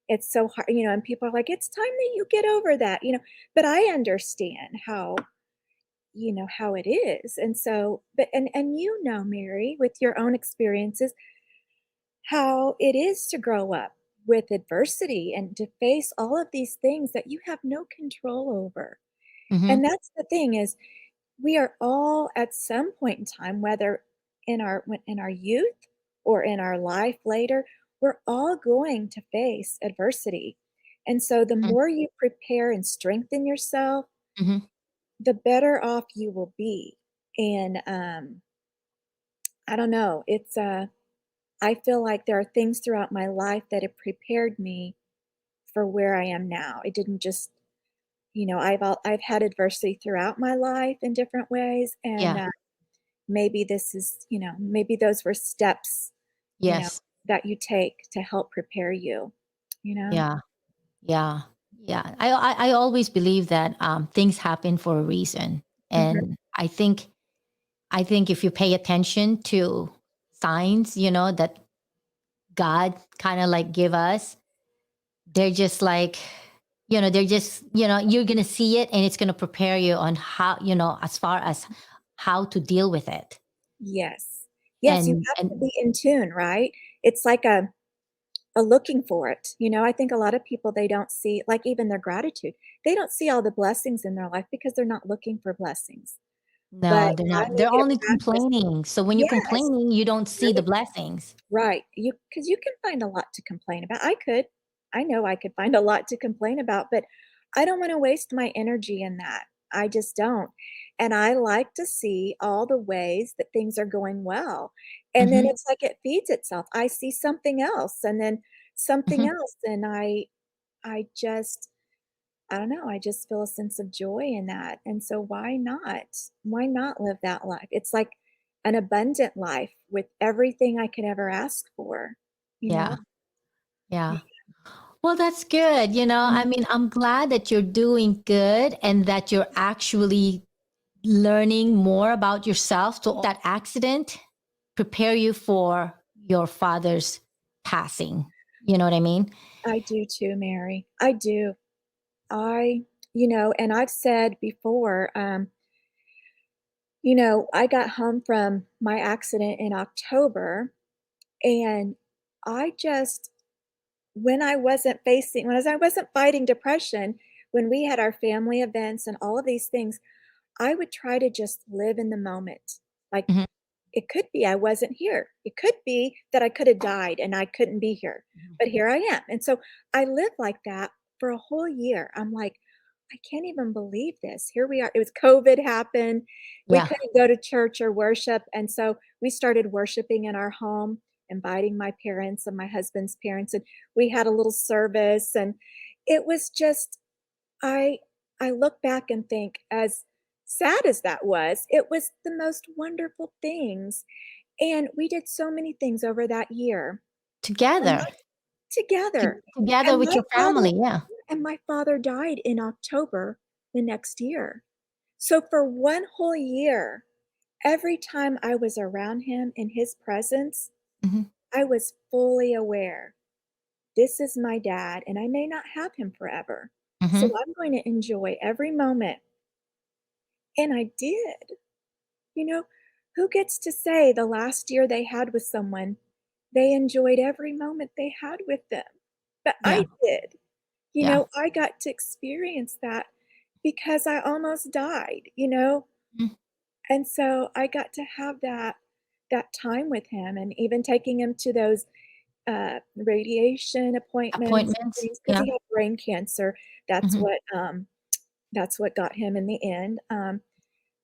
[SPEAKER 2] It's so hard, and people are like, "It's time that you get over that," but I understand how it is. And so, but and Mary, with your own experiences, how it is to grow up with adversity and to face all of these things that you have no control over. And
[SPEAKER 1] Mhm.
[SPEAKER 2] that's the thing, is we are all at some point in time, whether in our youth or in our life later, we're all going to face adversity. And so the
[SPEAKER 1] Mhm.
[SPEAKER 2] more you prepare and strengthen yourself,
[SPEAKER 1] Mhm.
[SPEAKER 2] the better off you will be. And I don't know, I feel like there are things throughout my life that have prepared me for where I am now. It didn't just, I've had adversity throughout my life in different ways, and
[SPEAKER 1] Yeah.
[SPEAKER 2] maybe this is, maybe those were steps, you know,
[SPEAKER 1] Yes.
[SPEAKER 2] that you take to help prepare you, you know?
[SPEAKER 1] Yeah. Yeah. Yeah. I always believe that things happen for a reason.
[SPEAKER 2] Mhm.
[SPEAKER 1] And I think if you pay attention to signs, that God kind of like give us, they're just like, they're just, you're going to see it and it's going to prepare you on how, as far as how to deal with it.
[SPEAKER 2] Yes. Yes, you have to
[SPEAKER 1] And
[SPEAKER 2] be in tune, right? It's like a looking for it. I think a lot of people, they don't see, like, even their gratitude. They don't see all the blessings in their life because they're not looking for blessings. But
[SPEAKER 1] no, they're
[SPEAKER 2] I
[SPEAKER 1] not.
[SPEAKER 2] need
[SPEAKER 1] They're
[SPEAKER 2] to
[SPEAKER 1] only
[SPEAKER 2] practice.
[SPEAKER 1] complaining. So when you're
[SPEAKER 2] Yes,
[SPEAKER 1] complaining, you don't see
[SPEAKER 2] you're
[SPEAKER 1] the
[SPEAKER 2] the
[SPEAKER 1] blessings.
[SPEAKER 2] right. Because you can find a lot to complain about. I could. I know I could find a lot to complain about, but I don't wanna waste my energy in that. I just don't. And I like to see all the ways that things are going well. And then
[SPEAKER 1] Hmm.
[SPEAKER 2] it's like it feeds itself. I see something else and then something
[SPEAKER 1] Hmm.
[SPEAKER 2] else, and I just, I don't know, I just feel a sense of joy in that, and so why not? Why not live that life? It's like an abundant life with everything I could ever ask for, you
[SPEAKER 1] Yeah.
[SPEAKER 2] know?
[SPEAKER 1] Yeah. Well, that's good.
[SPEAKER 2] Mhm.
[SPEAKER 1] I mean, I'm glad that you're doing good and that you're actually learning more about yourself. So that accident prepare you for your father's passing. You know what I mean?
[SPEAKER 2] I do too, Mary. I do. I and I've said before, I got home from my accident in October, and I just, when I wasn't fighting depression, when we had our family events and all of these things, I would try to just live in the moment. Like,
[SPEAKER 1] Mhm.
[SPEAKER 2] it could be I wasn't here. It could be that I could have died and I couldn't be here,
[SPEAKER 1] Mhm.
[SPEAKER 2] but here I am. And so I lived like that for a whole year. I'm like, I can't even believe this. Here we are. It was COVID happened. We
[SPEAKER 1] Yeah.
[SPEAKER 2] couldn't go to church or worship. And so we started worshiping in our home, inviting my parents and my husband's parents. And we had a little service. And it was just, I I look back and think, as sad as that was, it was the most wonderful things, and we did so many things over that year, and
[SPEAKER 1] Together.
[SPEAKER 2] together,
[SPEAKER 1] Together
[SPEAKER 2] and
[SPEAKER 1] with
[SPEAKER 2] my
[SPEAKER 1] your
[SPEAKER 2] father
[SPEAKER 1] family. Yeah.
[SPEAKER 2] died in October the next year. So for 1 whole year, every time I was around him in his presence,
[SPEAKER 1] Mhm.
[SPEAKER 2] I was fully aware, "This is my dad, and I may not have him forever, so
[SPEAKER 1] Mhm.
[SPEAKER 2] I'm going to enjoy every moment." And I did. You know, who gets to say the last year they had with someone, they enjoyed every moment they had with them? But
[SPEAKER 1] Yeah.
[SPEAKER 2] I did.
[SPEAKER 1] Yeah.
[SPEAKER 2] I got to experience that because I almost died.
[SPEAKER 1] Mhm.
[SPEAKER 2] And so I got to have that time with him, and even taking him to those, radiation appointments and
[SPEAKER 1] Appointments.
[SPEAKER 2] things, because
[SPEAKER 1] Yeah.
[SPEAKER 2] he had brain cancer. That's
[SPEAKER 1] Mhm.
[SPEAKER 2] what, that's what got him in the end,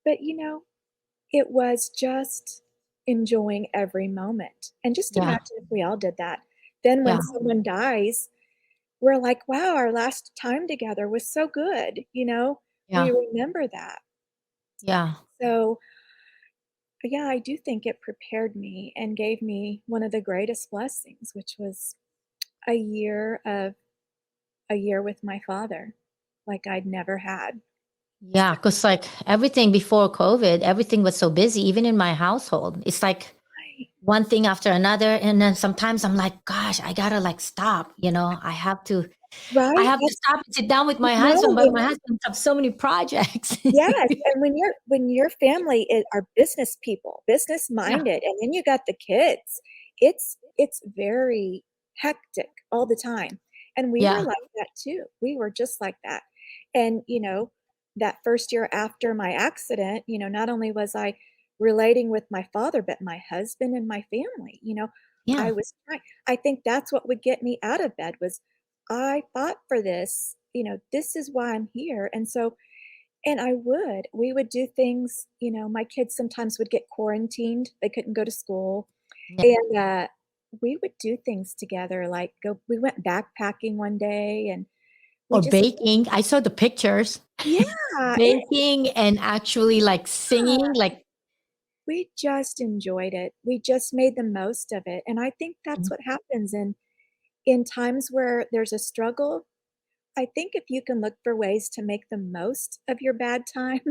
[SPEAKER 2] but, it was just enjoying every moment, and just
[SPEAKER 1] Yeah.
[SPEAKER 2] imagine if we all did that. Then when
[SPEAKER 1] Yeah.
[SPEAKER 2] someone dies, we're like, "Wow, our last time together was so good?" We
[SPEAKER 1] Yeah.
[SPEAKER 2] remember that.
[SPEAKER 1] Yeah.
[SPEAKER 2] So, yeah, I do think it prepared me and gave me one of the greatest blessings, which was a year of a year with my father, like I'd never had.
[SPEAKER 1] Yeah. Because like everything before COVID, everything was so busy, even in my household. It's like
[SPEAKER 2] Right.
[SPEAKER 1] one thing after another. And then sometimes I'm like, gosh, I gotta like stop. I
[SPEAKER 2] Right?
[SPEAKER 1] have to stop and sit down with my husband,
[SPEAKER 2] No,
[SPEAKER 1] but my husband has so many projects.
[SPEAKER 2] yes, and when your family are business people, business
[SPEAKER 1] Yeah.
[SPEAKER 2] minded, and then you got the kids, it's very hectic all the time, and we were
[SPEAKER 1] Yeah.
[SPEAKER 2] like that too. We were just like that, and, that first year after my accident, not only was I relating with my father, but my husband and my family. I
[SPEAKER 1] Yeah.
[SPEAKER 2] was trying I think that's what would get me out of bed was, I fought for this. This is why I'm here, and so and we would do things. My kids sometimes would get quarantined, they couldn't go to school,
[SPEAKER 1] Yeah.
[SPEAKER 2] and, we would do things together, like we went backpacking one day, and we
[SPEAKER 1] Or
[SPEAKER 2] just
[SPEAKER 1] baking. I saw the pictures.
[SPEAKER 2] yeah,
[SPEAKER 1] Baking and actually like
[SPEAKER 2] yeah,
[SPEAKER 1] singing, like
[SPEAKER 2] we just enjoyed it. We just made the most of it, and I think that's
[SPEAKER 1] Mhm.
[SPEAKER 2] what happens in times where there's a struggle. I think if you can look for ways to make the most of your bad time,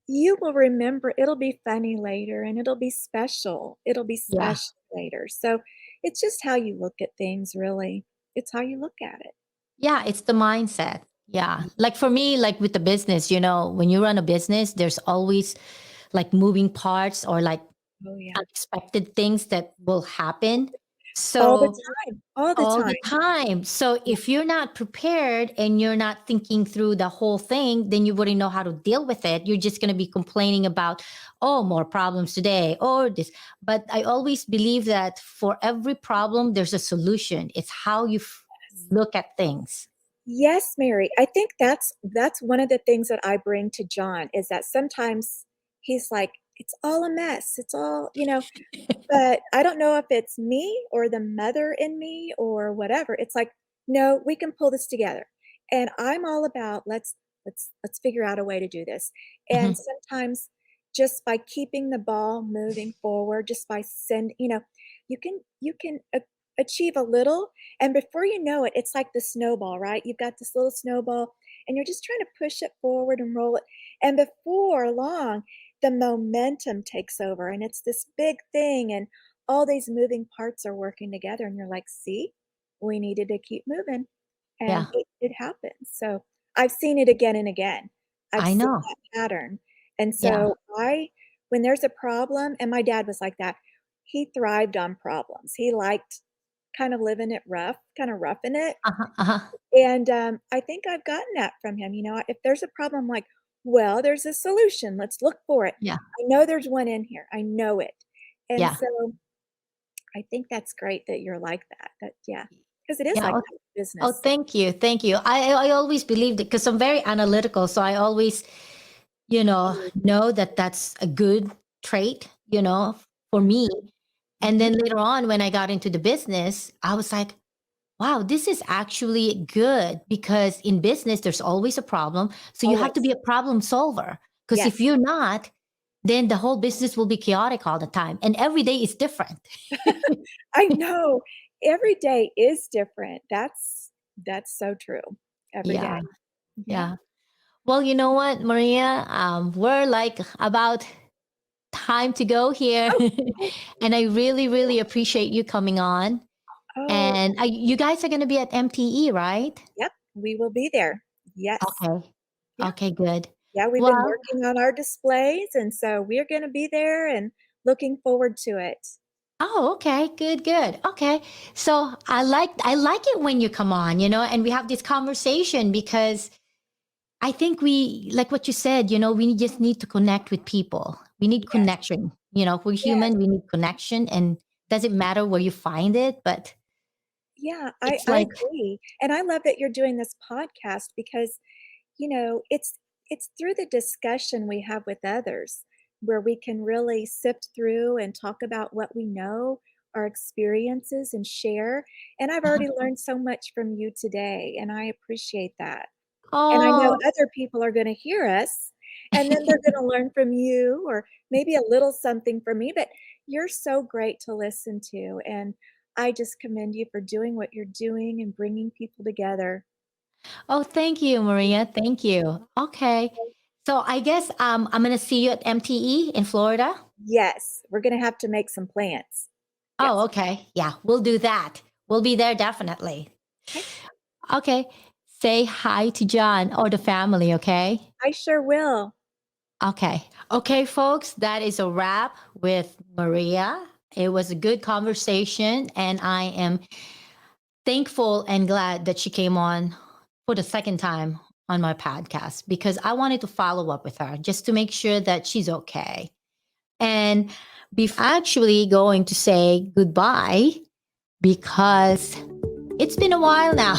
[SPEAKER 2] you will remember it'll be funny later, and it'll be special. It'll be
[SPEAKER 1] Yeah.
[SPEAKER 2] special later. So, it's just how you look at things, really. It's how you look at it.
[SPEAKER 1] Yeah, it's the mindset. Yeah. Like for me, like with the business, when you run a business, there's always like moving parts or like
[SPEAKER 2] Oh, yeah.
[SPEAKER 1] unexpected things that will happen.
[SPEAKER 2] All the
[SPEAKER 1] So
[SPEAKER 2] time, all the
[SPEAKER 1] all the
[SPEAKER 2] time.
[SPEAKER 1] time. So
[SPEAKER 2] Yeah.
[SPEAKER 1] if you're not prepared and you're not thinking through the whole thing, then you wouldn't know how to deal with it. You're just going to be complaining about, oh, more problems today or this. But I always believe that for every problem, there's a solution. It's how you look at things.
[SPEAKER 2] Yes, Mary. I think that's one of the things that I bring to John is that sometimes he's like, "It's all a mess. It's all." But I don't know if it's me or the mother in me or whatever. It's like, "No, we can pull this together." And I'm all about let's figure out a way to do this. And
[SPEAKER 1] Mhm.
[SPEAKER 2] sometimes just by keeping the ball moving forward, just by you can achieve a little, and before you know it, it's like the snowball, right? You've got this little snowball and you're just trying to push it forward and roll it. And before long, the momentum takes over and it's this big thing and all these moving parts are working together and you're like, "See? We needed to keep moving." And
[SPEAKER 1] Yeah,
[SPEAKER 2] it happens. So, I've seen it again and again. I've
[SPEAKER 1] I
[SPEAKER 2] seen
[SPEAKER 1] know.
[SPEAKER 2] that pattern. And
[SPEAKER 1] Yeah.
[SPEAKER 2] so I when there's a problem and my dad was like that, he thrived on problems. He liked kind of living it rough, kind of roughing it.
[SPEAKER 1] Uh-huh, uh-huh.
[SPEAKER 2] And I think I've gotten that from him. If there's a problem, I'm like, well, there's a solution. Let's look for it.
[SPEAKER 1] Yeah,
[SPEAKER 2] I know there's one in here. I know it. And
[SPEAKER 1] yeah.
[SPEAKER 2] so I think that's great that you're like that. Yeah, because it is
[SPEAKER 1] Yeah.
[SPEAKER 2] like
[SPEAKER 1] Oh,
[SPEAKER 2] that with
[SPEAKER 1] oh,
[SPEAKER 2] business.
[SPEAKER 1] thank you. Thank you. I always believed it because I'm very analytical. So I always, know that that's a good trait, for me. And
[SPEAKER 2] Mm-hmm.
[SPEAKER 1] then later on, when I got into the business, I was like, wow, this is actually good because in business, there's always a problem. So you have to
[SPEAKER 2] Always.
[SPEAKER 1] be a problem solver. Because if
[SPEAKER 2] Yes.
[SPEAKER 1] you're not, then the whole business will be chaotic all the time. And every day is different.
[SPEAKER 2] I know. Every day is different. That's so true. Every day.
[SPEAKER 1] Yeah.
[SPEAKER 2] Yeah.
[SPEAKER 1] Yeah. Well, you know what, Maria? We're like about time to go here.
[SPEAKER 2] Oh, oh,
[SPEAKER 1] And I really, really appreciate you coming on.
[SPEAKER 2] oh,
[SPEAKER 1] And you guys are going to be at MTE, right?
[SPEAKER 2] yep. We will be there. Yes.
[SPEAKER 1] Okay.
[SPEAKER 2] Yeah.
[SPEAKER 1] Okay, good.
[SPEAKER 2] Yeah, we've been
[SPEAKER 1] Well,
[SPEAKER 2] working on our displays, and so we're gonna be there and looking forward to it.
[SPEAKER 1] oh, okay, good, good. Okay. So I like it when you come on, and we have this conversation because I think we like what you said, we just need to connect with people. We need
[SPEAKER 2] Yes,
[SPEAKER 1] connection. We're
[SPEAKER 2] yes.
[SPEAKER 1] human, we need connection and doesn't matter where you find it, but
[SPEAKER 2] Yeah, I
[SPEAKER 1] it's
[SPEAKER 2] I
[SPEAKER 1] like,
[SPEAKER 2] agree, and I love that you're doing this podcast because, it's through the discussion we have with others where we can really sift through and talk about what we know, our experiences, and share, and I've already learned so much from you today, and I appreciate that. And I know
[SPEAKER 1] oh,
[SPEAKER 2] other people are gonna hear us, and then they're gonna learn from you or maybe a little something from me, but you're so great to listen to, and I just commend you for doing what you're doing and bringing people together.
[SPEAKER 1] oh, thank you, Maria. Thank you. Okay. So I guess I'm gonna see you at MTE in Florida.
[SPEAKER 2] Yes, we're gonna have to make some plans.
[SPEAKER 1] Oh,
[SPEAKER 2] Yes.
[SPEAKER 1] okay. Yeah, we'll do that. We'll be there definitely.
[SPEAKER 2] Okay.
[SPEAKER 1] Okay. Say hi to John or the family, okay?
[SPEAKER 2] I sure will.
[SPEAKER 1] Okay. Okay, folks, that is a wrap with Maria. It was a good conversation, and I am thankful and glad that she came on for the second time on my podcast because I wanted to follow up with her just to make sure that she's okay. And before actually going to say goodbye, because it's been a while now.